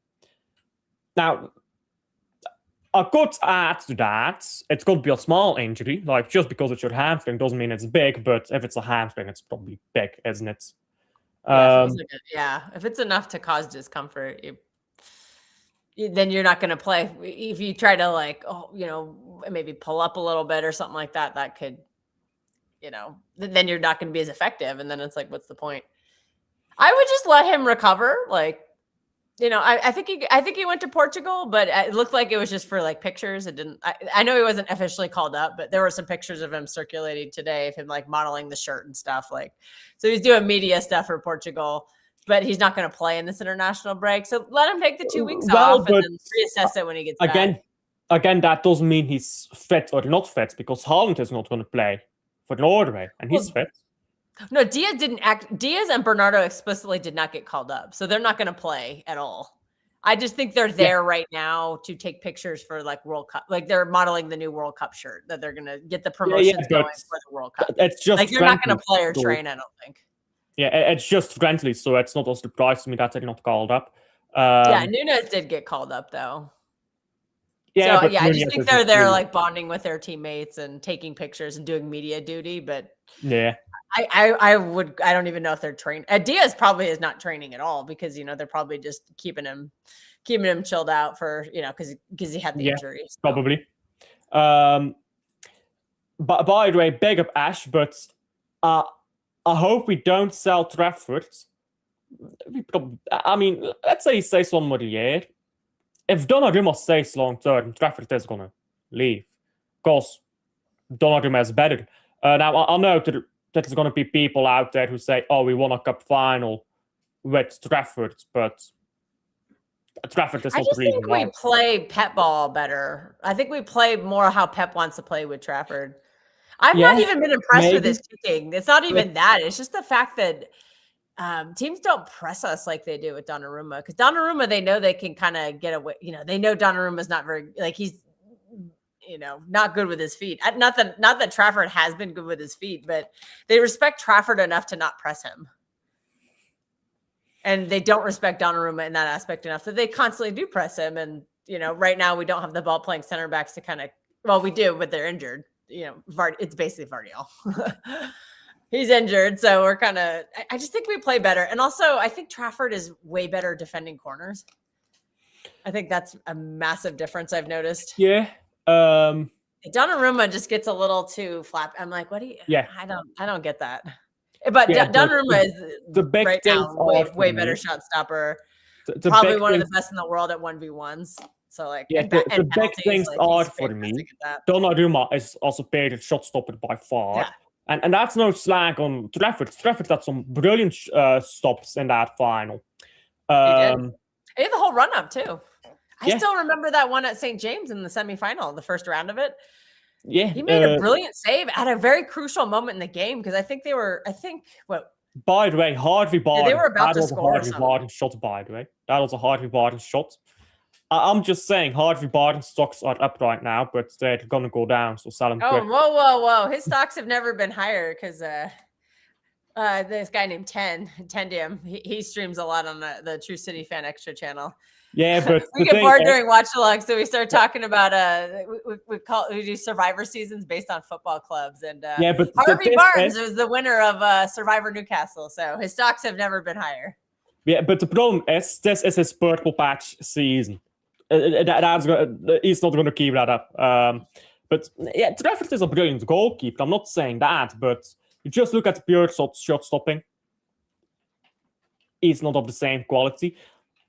I could add to that, it could be a small injury. Like, just because it's your hamstring doesn't mean it's big, but if it's a hamstring, it's probably big, isn't it? Yeah, if it's enough to cause discomfort, then you're not going to play. If you try to like, maybe pull up a little bit or something like that, that could, then you're not going to be as effective. And then it's like, what's the point? I would just let him recover. Like, I think he went to Portugal, but it looked like it was just for like pictures. It didn't. I know he wasn't officially called up, but there were some pictures of him circulating today of him like modeling the shirt and stuff. Like, so he's doing media stuff for Portugal, but he's not going to play in this international break. So let him take the 2 weeks off and then reassess it when he gets back. Again, that doesn't mean he's fit or not fit, because Haaland is not going to play for Norway, and he's fit. No, Diaz and Bernardo explicitly did not get called up, so they're not going to play at all. I just think they're there right now to take pictures for like World Cup. Like they're modeling the new World Cup shirt that they're going to get the promotions going for the World Cup. It's just like they're not going to play or train, I don't think. Yeah, it's just friendly, so it's not a surprise to me that they're not called up. Nunez did get called up though. Yeah, so I just think they're there like bonding with their teammates and taking pictures and doing media duty. But yeah, I don't even know if they're trained. Diaz probably is not training at all because they're probably just keeping him chilled out for because he had the injury. So. Probably. But by the way, big up Ash, but I hope we don't sell Trafford. Let's say he stays 1 more year. If Donnarumma stays long term, Trafford is gonna leave because Donnarumma is better. Now I know that there's gonna be people out there who say, "Oh, we won a cup final with Trafford," but Trafford is not the reason why. I think we play Pep ball better. I think we play more how Pep wants to play with Trafford. I've not even been impressed with his kicking. It's not even that. It's just the fact that teams don't press us like they do with Donnarumma. Because Donnarumma, they know they can kind of get away. They know Donnarumma's not very he's not good with his feet. Not that Trafford has been good with his feet, but they respect Trafford enough to not press him. And they don't respect Donnarumma in that aspect enough that they constantly do press him. And, right now we don't have the ball playing center backs to we do, but they're injured. It's basically Vardiel. He's injured. So we're I just think we play better. And also I think Trafford is way better defending corners. I think that's a massive difference I've noticed. Yeah. Donnarumma just gets a little too flap. I'm like, what do you? Yeah. I don't get that. But Donnarumma is the big right now way better shot stopper. Probably one of the best in the world at 1v1s. So the big things are for me. Donnarumma is also better shot stopper by far. Yeah. And that's no slag on Trafford. Trafford had some brilliant stops in that final. He had the whole run up too. I still remember that one at St. James in the semifinal, the first round of it. Yeah. He made a brilliant save at a very crucial moment in the game because I think by the way, Harvey Barnes. They were about to score. Harvey Barnes shot, by the way. That was a Harvey Barnes shot. I'm just saying, Harvey Barnes stocks are up right now, but they're going to go down, so sell them quick. Whoa. His stocks have never been higher because this guy named Tendium, he streams a lot on the True City Fan Extra channel. Yeah, but we get bored during watch along, so we start talking about we do Survivor seasons based on football clubs, and but Harvey Barnes was the winner of Survivor Newcastle, so his stocks have never been higher. Yeah, but the problem is this is his purple patch season. He's not going to keep that up. But yeah, Trafford is a brilliant goalkeeper. I'm not saying that, but you just look at the pure shot stopping. He's not of the same quality.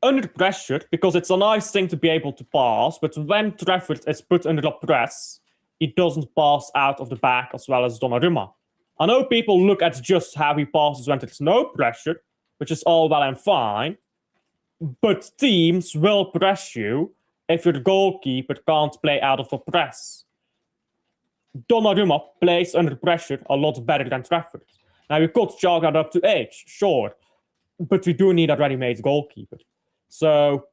Under pressure, because it's a nice thing to be able to pass, but when Trafford is put under the press, he doesn't pass out of the back as well as Donnarumma. I know people look at just how he passes when there's no pressure, which is all well and fine, but teams will press you if your goalkeeper can't play out of the press. Donnarumma plays under pressure a lot better than Trafford. Now, we could chalk that up to age, sure. But we do need a ready-made goalkeeper. So,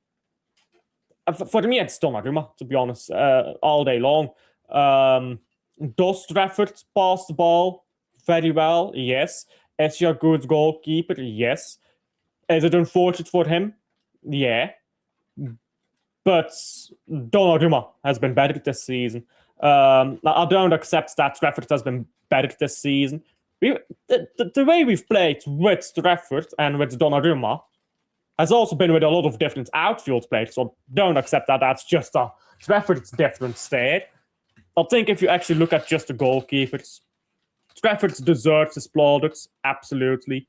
for me, it's Donnarumma, to be honest, all day long. Does Trafford pass the ball very well? Yes. Is he a good goalkeeper? Yes. Is it unfortunate for him? Yeah. But Donnarumma has been better this season. I don't accept that Trafford has been better this season. The way we've played with Trafford and with Donnarumma has also been with a lot of different outfield players, so don't accept that that's just a Trafford's difference there. I think if you actually look at just the goalkeepers, Trafford deserves his plaudits, absolutely.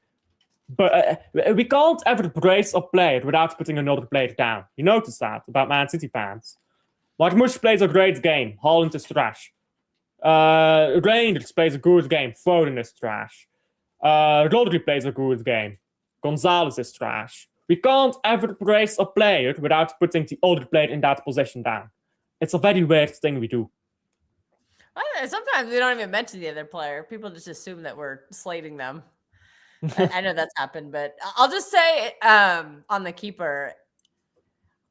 But we can't ever praise a player without putting another player down. You notice that about Man City fans. Like, Mush plays a great game. Haaland is trash. Reinders plays a good game. Foden is trash. Rodri plays a good game. Gonzalez is trash. We can't ever praise a player without putting the other player in that position down. It's a very weird thing we do. Sometimes we don't even mention the other player. People just assume that we're slating them. I know that's happened, but I'll just say on the keeper,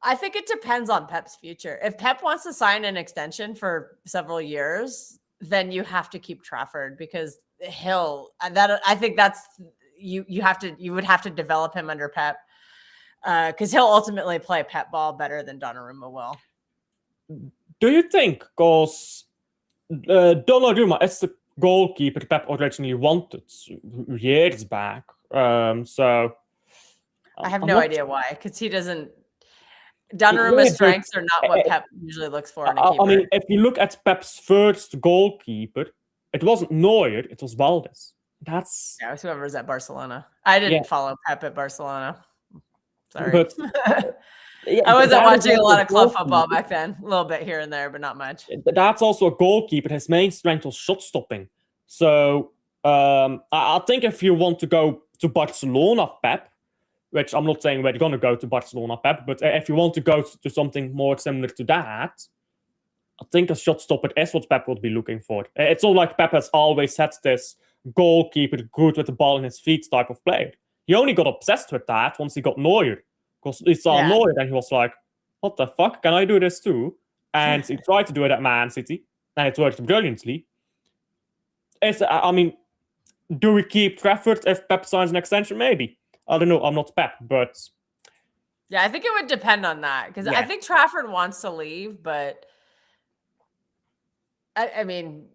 I think it depends on Pep's future. If Pep wants to sign an extension for several years, then you have to keep Trafford because I think that's you would have to develop him under Pep because he'll ultimately play Pep ball better than Donnarumma will. Do you think because Donnarumma is the goalkeeper Pep originally wanted years back? So I have no idea why, because he doesn't. Donnarumma's strengths are not what Pep usually looks for in a keeper. I mean, if you look at Pep's first goalkeeper, it wasn't Neuer, it was Valdez. It was whoever was at Barcelona. I didn't follow Pep at Barcelona. Sorry. But I wasn't watching a lot of club football back then. A little bit here and there, but not much. That's also a goalkeeper. His main strength was shot stopping. So I think if you want to go to Barcelona, Pep, which I'm not saying we're going to go to Barcelona, Pep, but if you want to go to something more similar to that, I think a shot stopper is what Pep would be looking for. It's all like Pep has always had this goalkeeper good with the ball in his feet type of player. He only got obsessed with that once he got Neuer. Because he saw Neuer and he was like, what the fuck? Can I do this too? And he tried to do it at Man City, and it worked brilliantly. I mean, do we keep Trafford if Pep signs an extension? Maybe. I don't know. I'm not Pep, but... Yeah, I think it would depend on that. Because I think Trafford wants to leave, but... I mean...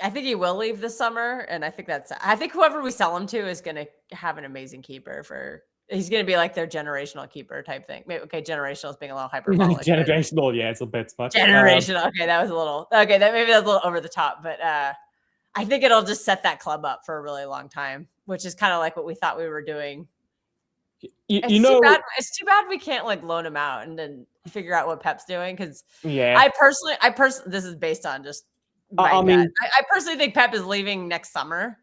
I think he will leave this summer, and I think whoever we sell him to is going to have an amazing keeper he's going to be like their generational keeper type thing. Maybe, okay, generational is being a little hyperbolic. Generational, yeah, it's a bit much. Generational, okay, that was a little over the top, but I think it'll just set that club up for a really long time, which is kind of like what we thought we were doing. It's too bad we can't like loan him out and then figure out what Pep's doing because I personally, this is based on just I personally think Pep is leaving next summer.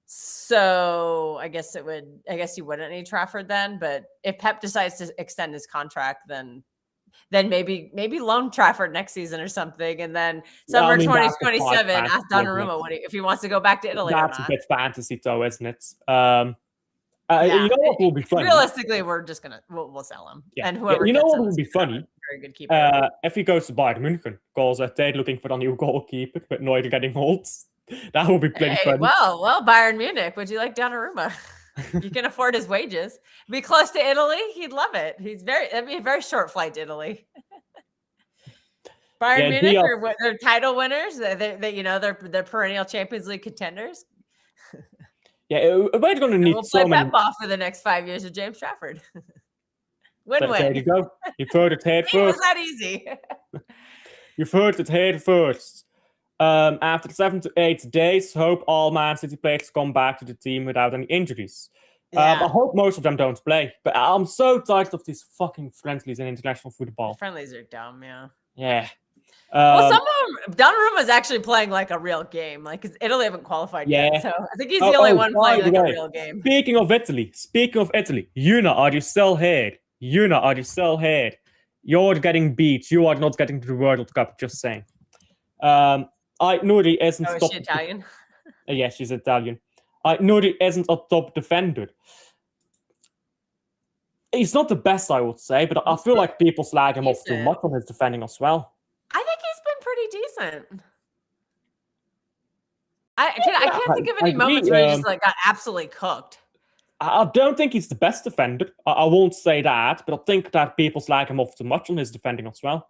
So I guess you wouldn't need Trafford then. But if Pep decides to extend his contract, then maybe loan Trafford next season or something. And then summer 2027, ask Donnarumma if he wants to go back to Italy. That's a bit fantasy though, isn't it? You know what will be funny? Realistically, we're just we'll sell him. Yeah. And whoever you know what will be funny? Very good keeper. If he goes to Bayern München, because they're looking for a new goalkeeper, but Neuer getting old. That will be pretty funny. Well, Bayern Munich. Would you like Donnarumma? You can afford his wages. Be close to Italy. He'd love it. That'd be a very short flight to Italy. Bayern Munich are they're title winners. They're perennial Champions League contenders. Yeah, we're going to need play Pep off for the next 5 years of James Trafford. Win-win. There you go. You've heard it here first. It was that easy. You've heard it here first. After 7 to 8 days, hope all Man City players come back to the team without any injuries. I hope most of them don't play, but I'm so tired of these fucking friendlies in international football. Friendlies are dumb, yeah. Yeah. Well, some of them, Donnarumma is actually playing like a real game, like because Italy haven't qualified yet. So I think he's the only one playing like a real game. Speaking of Italy, Yuna, are you still here? You're getting beat. You are not getting to the World Cup. Just saying. Nuri isn't stopping. Is she Italian? Yeah, she's Italian. Nuri isn't a top defender. He's not the best, I would say, but I feel like people slag him off too much on his defending as well. I think he's been pretty decent. I can't think of any moments where he just like got absolutely cooked. I don't think he's the best defender. I won't say that, but I think that people slag him off too much on his defending as well.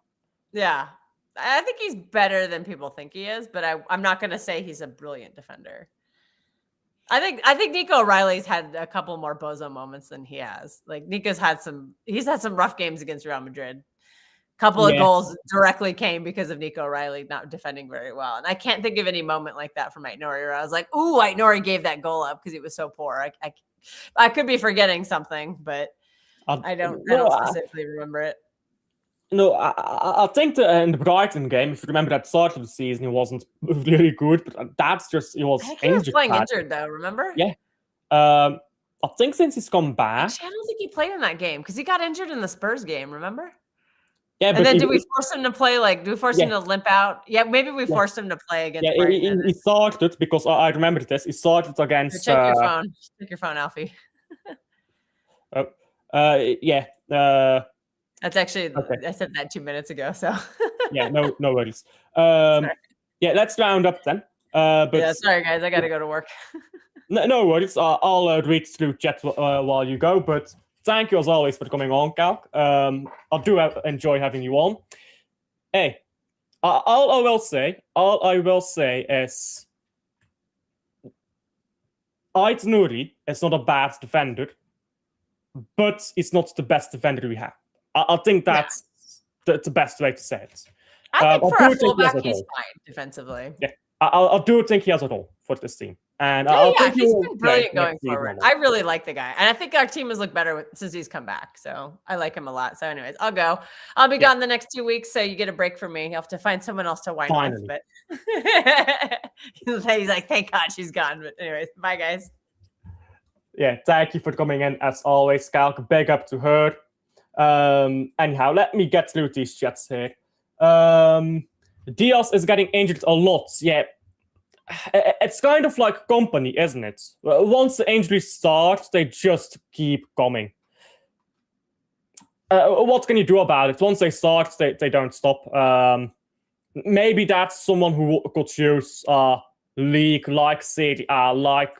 Yeah, I think he's better than people think he is, but I'm not going to say he's a brilliant defender. I think Nico O'Reilly's had a couple more bozo moments than he has. Like he's had some rough games against Real Madrid. Couple of goals directly came because of Nico O'Reilly not defending very well. And I can't think of any moment like that from Aït-Nouri where I was like, ooh, Aït-Nouri gave that goal up because he was so poor. I could be forgetting something, but I don't specifically remember it. No, I think in the Brighton game, if you remember that start of the season, he wasn't really good, but that's just, he was injured. He was playing injured though, remember? Yeah. I think since he's come back. Actually, I don't think he played in that game because he got injured in the Spurs game, remember? Yeah, and then do we force him to play? Like, do we force him to limp out? Yeah, maybe we forced him to play against Brighton. He started because I remember this. He started against. Check your phone. Check your phone, Alfie. Yeah. That's actually I said that 2 minutes ago. So. Yeah, no worries. Yeah, let's round up then. But sorry guys, I got to go to work. no worries. I'll read through chat while you go, but. Thank you as always for coming on, Calc. I do enjoy having you on. Hey, all I will say is Aït-Nouri is not a bad defender, but it's not the best defender we have. I think that's the best way to say it. I think for a fullback, he's fine defensively. Yeah, I do think he has it all for this team. And he's been brilliant going forward. I really like the guy. And I think our team has looked better since he's come back. So I like him a lot. So anyways, I'll go. I'll be gone the next 2 weeks. So you get a break from me. You'll have to find someone else to whine with. But he's like, thank God she's gone. But anyways, bye guys. Yeah, thank you for coming in as always, Calc. Big up to her. Anyhow, let me get through these chats here. Diaz is getting injured a lot. Yeah. It's kind of like company, isn't it? Once the injuries start, they just keep coming. What can you do about it? Once they start, they don't stop. Maybe that's someone who could use a league like Serie A, like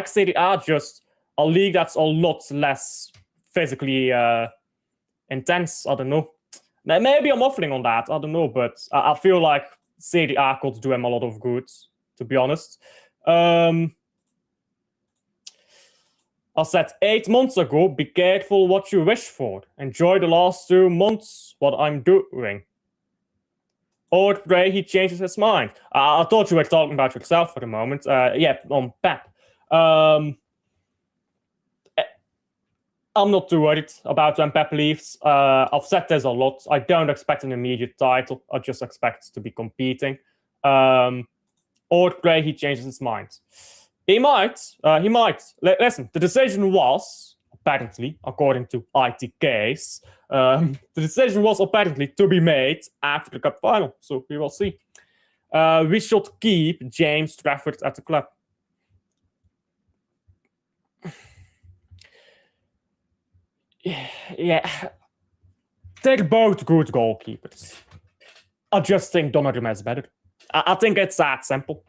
Serie A, just a league that's a lot less physically intense. I don't know. Maybe I'm waffling on that. I don't know, but I feel like Serie A could do him a lot of good, to be honest. I said 8 months ago, be careful what you wish for. Enjoy the last 2 months, what I'm doing. Or pray he changes his mind. I thought you were talking about yourself for a moment. Yeah, on Pep. I'm not too worried about when Pep leaves. I've said this a lot. I don't expect an immediate title. I just expect to be competing. Or pray he changes his mind. He might. Listen, the decision was, apparently, according to ITKs, the decision was apparently to be made after the cup final. So we will see. We should keep James Trafford at the club. Yeah, they're both good goalkeepers. I just think Donnarumma is better. I think it's that simple.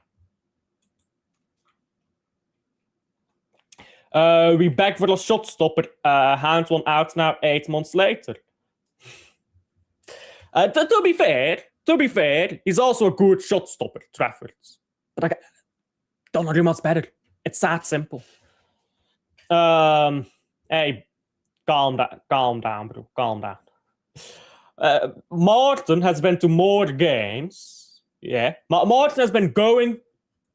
We back for the shot stopper. Hand one out now 8 months later. To be fair, he's also a good shot stopper, Trafford. But Donnarumma's better. It's that simple. Hey. Calm down, bro. Calm down. Martin has been to more games. Yeah. Martin has been going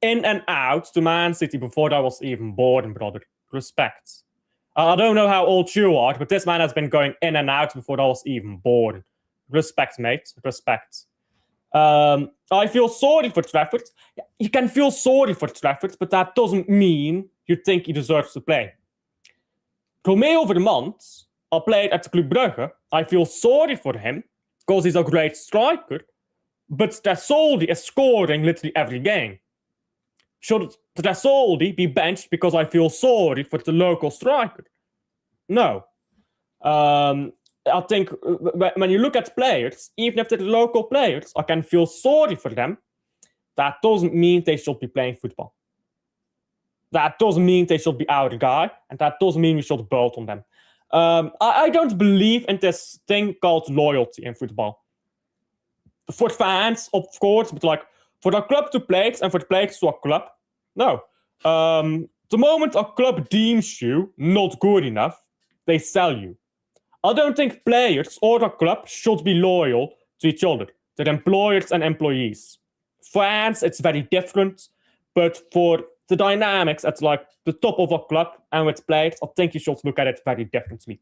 in and out to Man City before I was even born, brother. Respect. I don't know how old you are, but this man has been going in and out before I was even born. Respect, mate. Respect. I feel sorry for Trafford. You can feel sorry for Trafford, but that doesn't mean you think he deserves to play. Romeo Vermont, I played at Club Brugge. I feel sorry for him because he's a great striker, but Tassoldi is scoring literally every game. Should Tresoldi be benched because I feel sorry for the local striker? No. I think when you look at players, even if they're local players, I can feel sorry for them. That doesn't mean they should be playing football. That doesn't mean they should be our guy, and that doesn't mean we should bolt on them. I don't believe in this thing called loyalty in football. For fans, of course, but like for a club to players and for the players to a club, no. The moment a club deems you not good enough, they sell you. I don't think players or a club should be loyal to each other. They're employers and employees. Fans, it's very different, but for the dynamics at like the top of a club and with players, I think you should look at it very differently.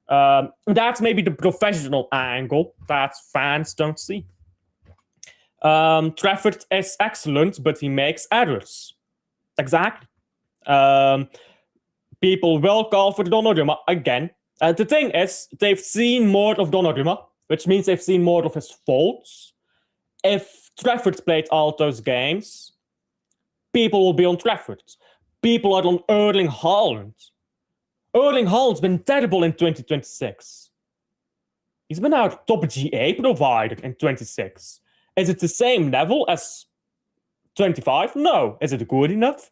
That's maybe the professional angle that fans don't see. Trafford is excellent, but he makes errors. Exactly. People will call for Donnarumma again. The thing is, they've seen more of Donnarumma, which means they've seen more of his faults. If Trafford played all those games, people will be on Trafford. People are on Erling Haaland. Erling Haaland's been terrible in 2026. He's been our top GA provider in 26. Is it the same level as 25? No. Is it good enough?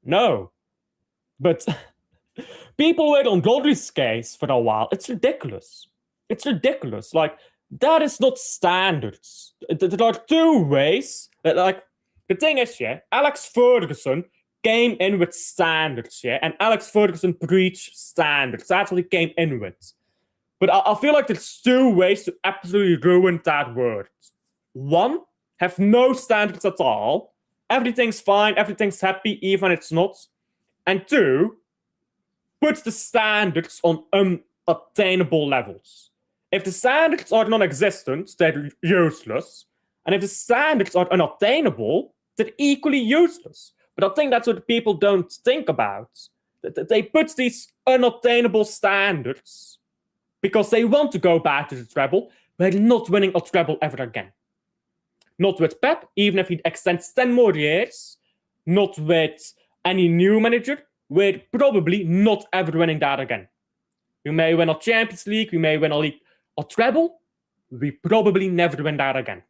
No. But people were on Rodri's case for a while. It's ridiculous. It's ridiculous. Like, that is not standards. There are two ways. Like, the thing is, yeah, Alex Ferguson came in with standards, yeah, and Alex Ferguson preached standards. That's what he came in with. But I feel like there's two ways to absolutely ruin that word. One, have no standards at all. Everything's fine, everything's happy, even it's not. And two, put the standards on unattainable levels. If the standards are non-existent, they're useless. And if the standards are unattainable, they're equally useless. But I think that's what people don't think about. They put these unattainable standards because they want to go back to the treble, but they're not winning a treble ever again. Not with Pep, even if he extends 10 more years. Not with any new manager. We're probably not ever winning that again. We may win a Champions League, we may win a treble. We probably never win that again.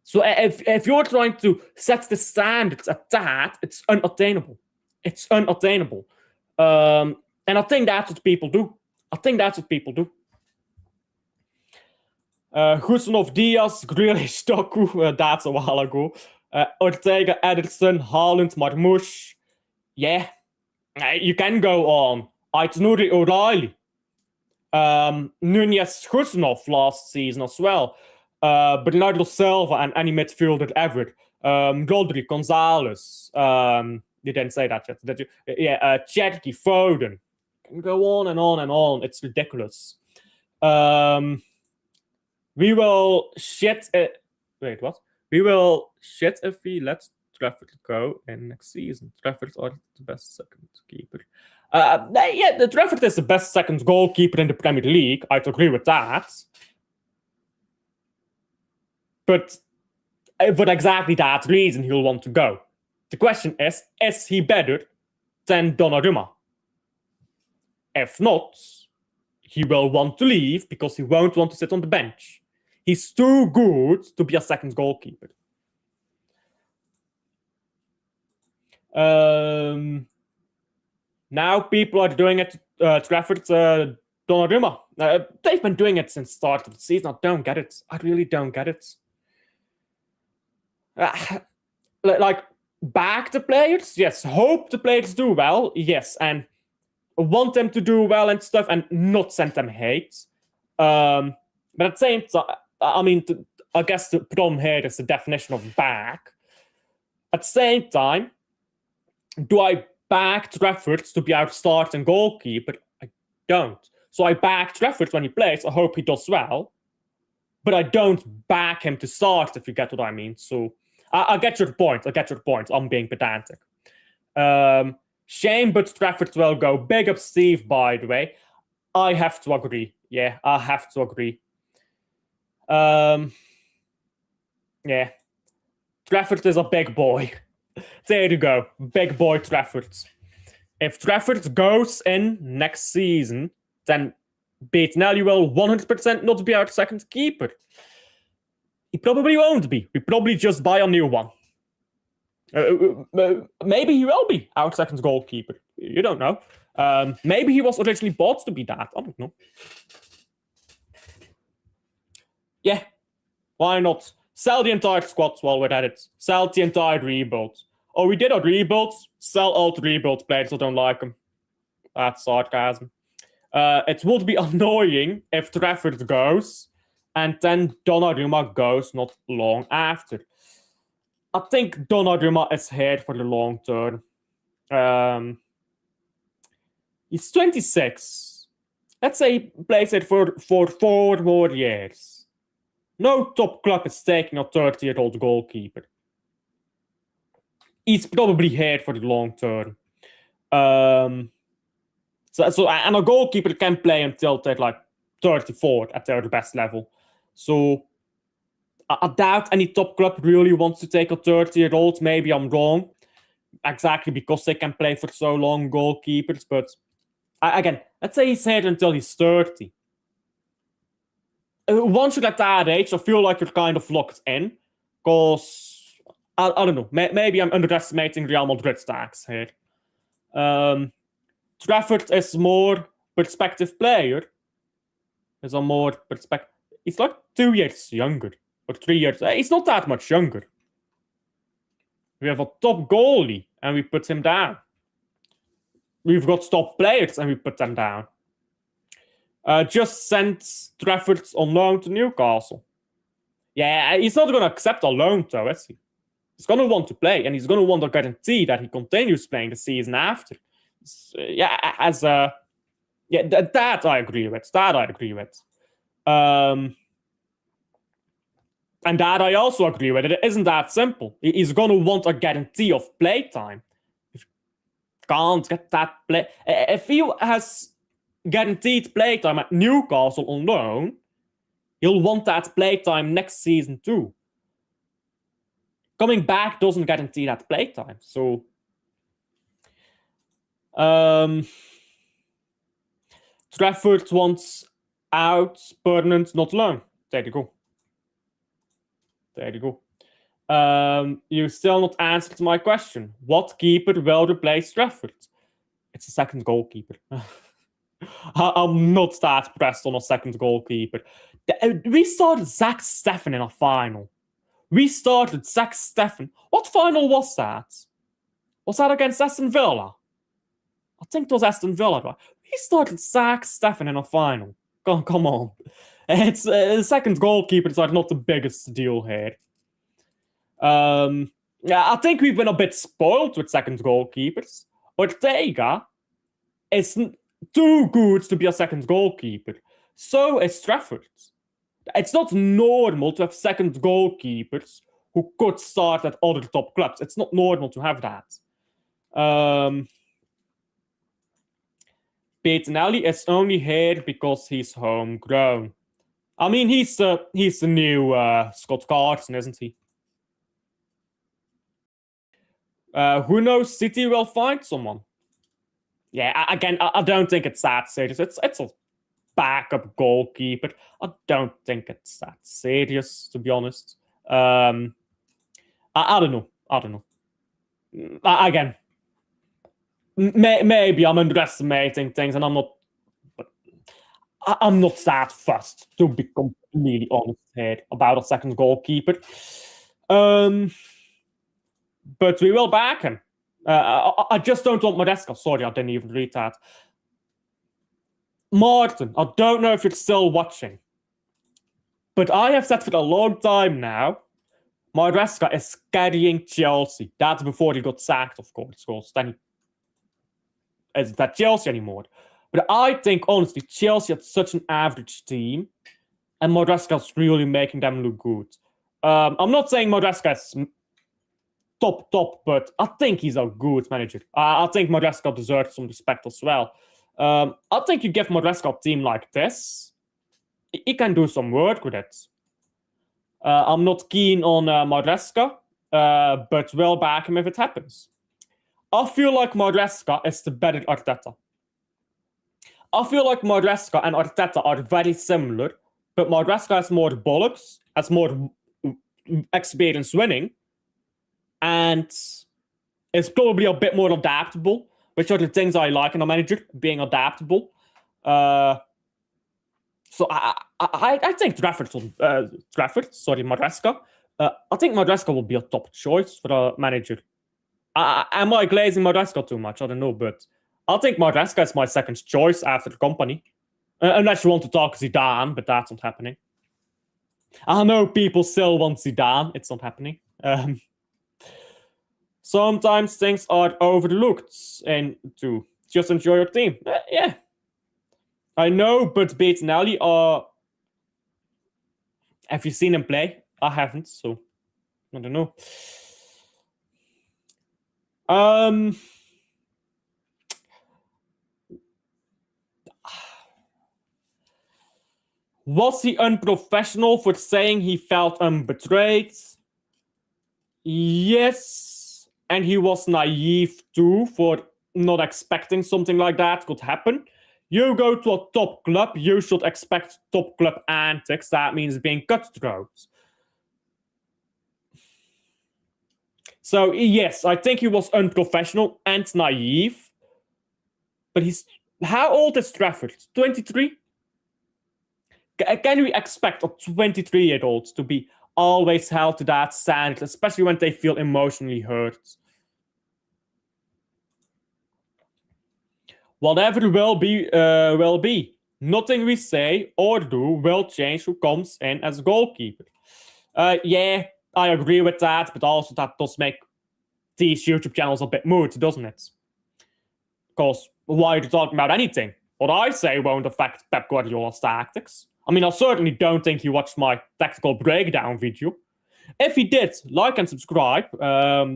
So if you're trying to set the standards at that, it's unattainable. It's unattainable. And I think that's what people do. Gustinov Diaz, Grealish, Doku, that's a while ago. Ortega, Ederson, Haaland, Marmoush. Yeah, you can go on. Aït-Nouri, O'Reilly. Nunez, Gustinov last season as well. Bernardo Silva and any midfielder ever. Rodri, Gonzalez. You didn't say that yet, did you? Yeah, Cherki, Foden. Can go on and on and on. It's ridiculous. We will shit it. Wait, what? We will shit if we let Trafford go in next season. Trafford are the best second keeper. Yeah, the Trafford is the best second goalkeeper in the Premier League. I'd agree with that. But for exactly that reason, he'll want to go. The question is he better than Donnarumma? If not, he will want to leave because he won't want to sit on the bench. He's too good to be a second goalkeeper. Now people are doing it to Trafford Donnarumma. They've been doing it since the start of the season. I don't get it. I really don't get it. Like, back the players? Yes. Hope the players do well? Yes. And want them to do well and stuff and not send them hate. But at the same time, I mean, I guess the problem here is the definition of back. At the same time, do I back Trafford to be our starting goalkeeper? I don't. So I back Trafford when he plays. I hope he does well. But I don't back him to start, if you get what I mean. So I get your point. I'm being pedantic. Shame, but Trafford will go. Big up Steve, by the way. I have to agree. Yeah, I have to agree. Yeah. Trafford is a big boy. There you go. Big boy Trafford. If Trafford goes in next season, then Bettinelli will 100% not be our second keeper. He probably won't be. We probably just buy a new one. Maybe he will be our second goalkeeper. You don't know. Maybe he was originally bought to be that. I don't know. Yeah, why not? Sell the entire squad while we're at it. Sell the entire rebuild. Oh, we did our rebuilds. Sell all the rebuild players who don't like them. That's sarcasm. It would be annoying if Trafford goes and then Donnarumma goes not long after. I think Donnarumma is here for the long term. He's 26. Let's say he plays it for 4 more years. No top club is taking a 30-year-old goalkeeper. He's probably here for the long term. So and a goalkeeper can play until they're like 34 at their best level. So I doubt any top club really wants to take a 30-year-old. Maybe I'm wrong. Exactly because they can play for so long, goalkeepers. But again, let's say he's here until he's 30. Once you're at that age, I feel like you're kind of locked in. Because, I don't know, maybe I'm underestimating Real Madrid's tax here. Trafford is more perspective player. Is a more perspective. He's like 2 years younger. Or 3 years. He's not that much younger. We have a top goalie and we put him down. We've got top players and we put them down. Just sent Trafford on loan to Newcastle. Yeah, he's not going to accept a loan though, is he? He's going to want to play and he's going to want a guarantee that he continues playing the season after. That I agree with. And that I also agree with. It isn't that simple. He's going to want a guarantee of playtime. If he can't get that play... If he has guaranteed playtime at Newcastle on loan, he'll want that playtime next season too. Coming back doesn't guarantee that playtime. So... Trafford wants out, permanent, not loan. There you go. You still not answered my question. What keeper will replace Trafford? It's a second goalkeeper. I'm not that pressed on a second goalkeeper. We started Zach Steffen in a final. What final was that? Was that against Aston Villa? I think it was Aston Villa. Right? We started Zach Steffen in a final. Come on. It's second goalkeepers are not the biggest deal here. I think we've been a bit spoiled with second goalkeepers. Ortega is too good to be a second goalkeeper. So is Trafford. It's not normal to have second goalkeepers who could start at other top clubs. It's not normal to have that. Bettinelli is only here because he's homegrown. I mean, he's the new Scott Carson, isn't he? Who knows? City will find someone. Yeah, again, I don't think it's that serious. It's a backup goalkeeper. I don't think it's that serious, to be honest. I don't know. Again, maybe I'm underestimating things, and I'm not that fussed, to be completely honest here, about a second goalkeeper. But we will back him. I just don't want Maresca. Sorry, I didn't even read that. Martin, I don't know if you're still watching, but I have said for a long time now, Maresca is carrying Chelsea. That's before he got sacked, of course. Because then he isn't at Chelsea anymore. But I think, honestly, Chelsea had such an average team, and Maresca's really making them look good. I'm not saying Maresca is top, but I think he's a good manager. I think Maresca deserves some respect as well. I think you give Maresca a team like this, he can do some work with it. I'm not keen on Maresca but will back him if it happens. I feel like Maresca is the better Arteta. I feel like Maresca and Arteta are very similar, but Maresca has more bollocks, has more experience winning, and is probably a bit more adaptable, which are the things I like in a manager, being adaptable. So I think Maresca. I think Maresca will be a top choice for a manager. Am I glazing Maresca too much? I don't know, but I think Maresca is my second choice after the company. Unless you want to talk Zidane, but that's not happening. I know people still want Zidane. It's not happening. Sometimes things are overlooked and to just enjoy your team. Yeah. I know, but Bettinelli have you seen him play? I haven't, so I don't know. Was he unprofessional for saying he felt betrayed? Yes, and he was naive too for not expecting something like that could happen. You go to a top club, you should expect top club antics. That means being cutthroat. So yes, I think he was unprofessional and naive. But how old is Trafford? 23? Can we expect a 23-year-old to be always held to that standard, especially when they feel emotionally hurt? Whatever will be, will be. Nothing we say or do will change who comes in as goalkeeper. Yeah, I agree with that, but also that does make these YouTube channels a bit moot, doesn't it? Because why are you talking about anything? What I say won't affect Pep Guardiola's tactics. I mean, I certainly don't think he watched my tactical breakdown video. If he did, like and subscribe.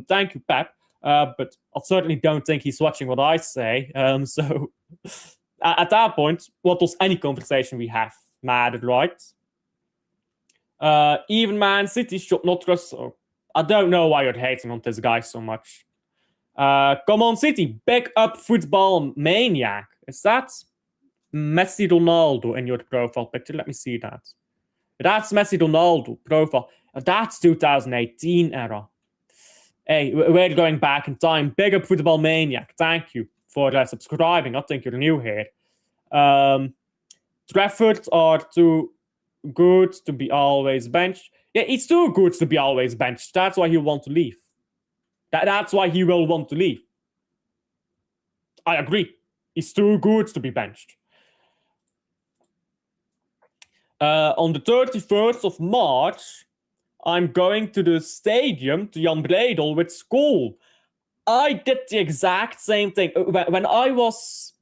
Thank you, Pep. But I certainly don't think he's watching what I say. So at that point, what does any conversation we have matter, right? Even Man City should not trust. I don't know why you're hating on this guy so much. Come on, City, back up football maniac. Is that Messi Ronaldo in your profile picture? Let me see that. That's Messi Ronaldo profile. That's 2018 era. Hey, we're going back in time. Big up football maniac. Thank you for subscribing. I think you're new here. Trafford are too good to be always benched. Yeah, he's too good to be always benched. That's why he'll want to leave. That's why he will want to leave. I agree. He's too good to be benched. On the 31st of March, I'm going to the stadium to Jan Breidel with school. I did the exact same thing. When I was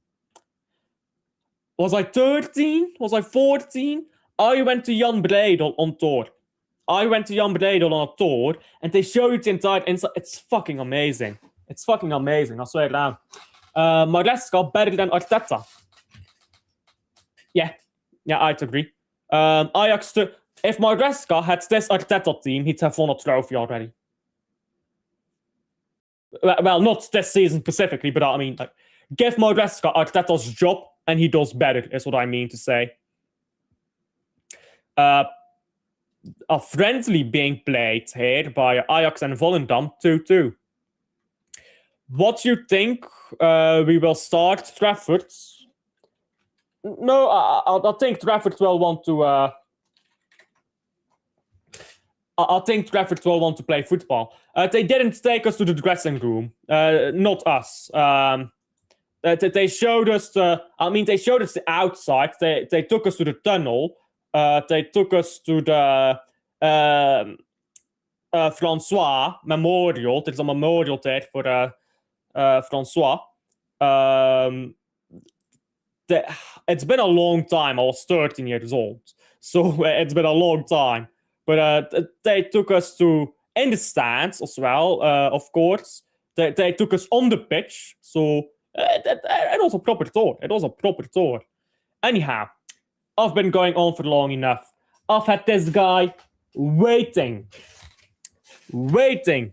I 13? Was I 14? I went to Jan Breidel on tour. I went to Jan Breidel on a tour, and they show you the entire inside. It's fucking amazing. It's fucking amazing, I swear down. Maresca better than Arteta. Yeah, I'd agree. Ajax, if Maresca had this Arteta team, he'd have won a trophy already. Well, not this season specifically, but I mean, like, give Maresca Arteta's job, and he does better, is what I mean to say. A friendly being played here by Ajax and Volendam 2-2. What do you think? We will start Trafford. No, I think Trafford will want to. I think Trafford will want to play football. They didn't take us to the dressing room. Not us. They showed us the. I mean, they showed us the outside. They took us to the tunnel. They took us to the Francois Memorial. There's a memorial there for Francois. It's been a long time. I was 13 years old. So it's been a long time. But they took us in the stands as well, of course. They took us on the pitch. So it was a proper tour. Anyhow, I've been going on for long enough. I've had this guy waiting waiting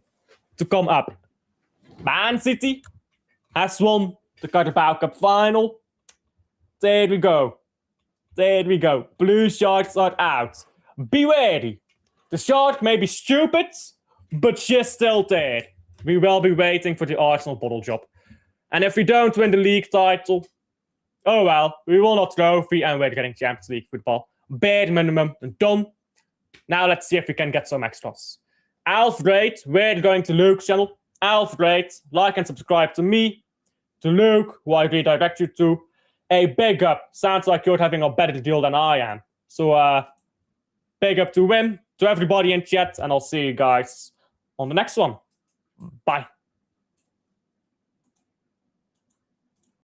to come up. Man City has won the Carabao Cup final. There we go. There we go. Blue Sharks are out. Be wary. The Shark may be stupid, but she's still there. We will be waiting for the Arsenal bottle job. And if we don't win the league title, oh well, we will not trophy and we're getting Champions League football. Bare minimum, done. Now let's see if we can get some extras. Alfred, we're going to Luke's channel. Alfred, like and subscribe to me, to Luke, who I redirect you to. A big up. Sounds like you're having a better deal than I am. So, big up to him, to everybody in chat, and I'll see you guys on the next one. Bye.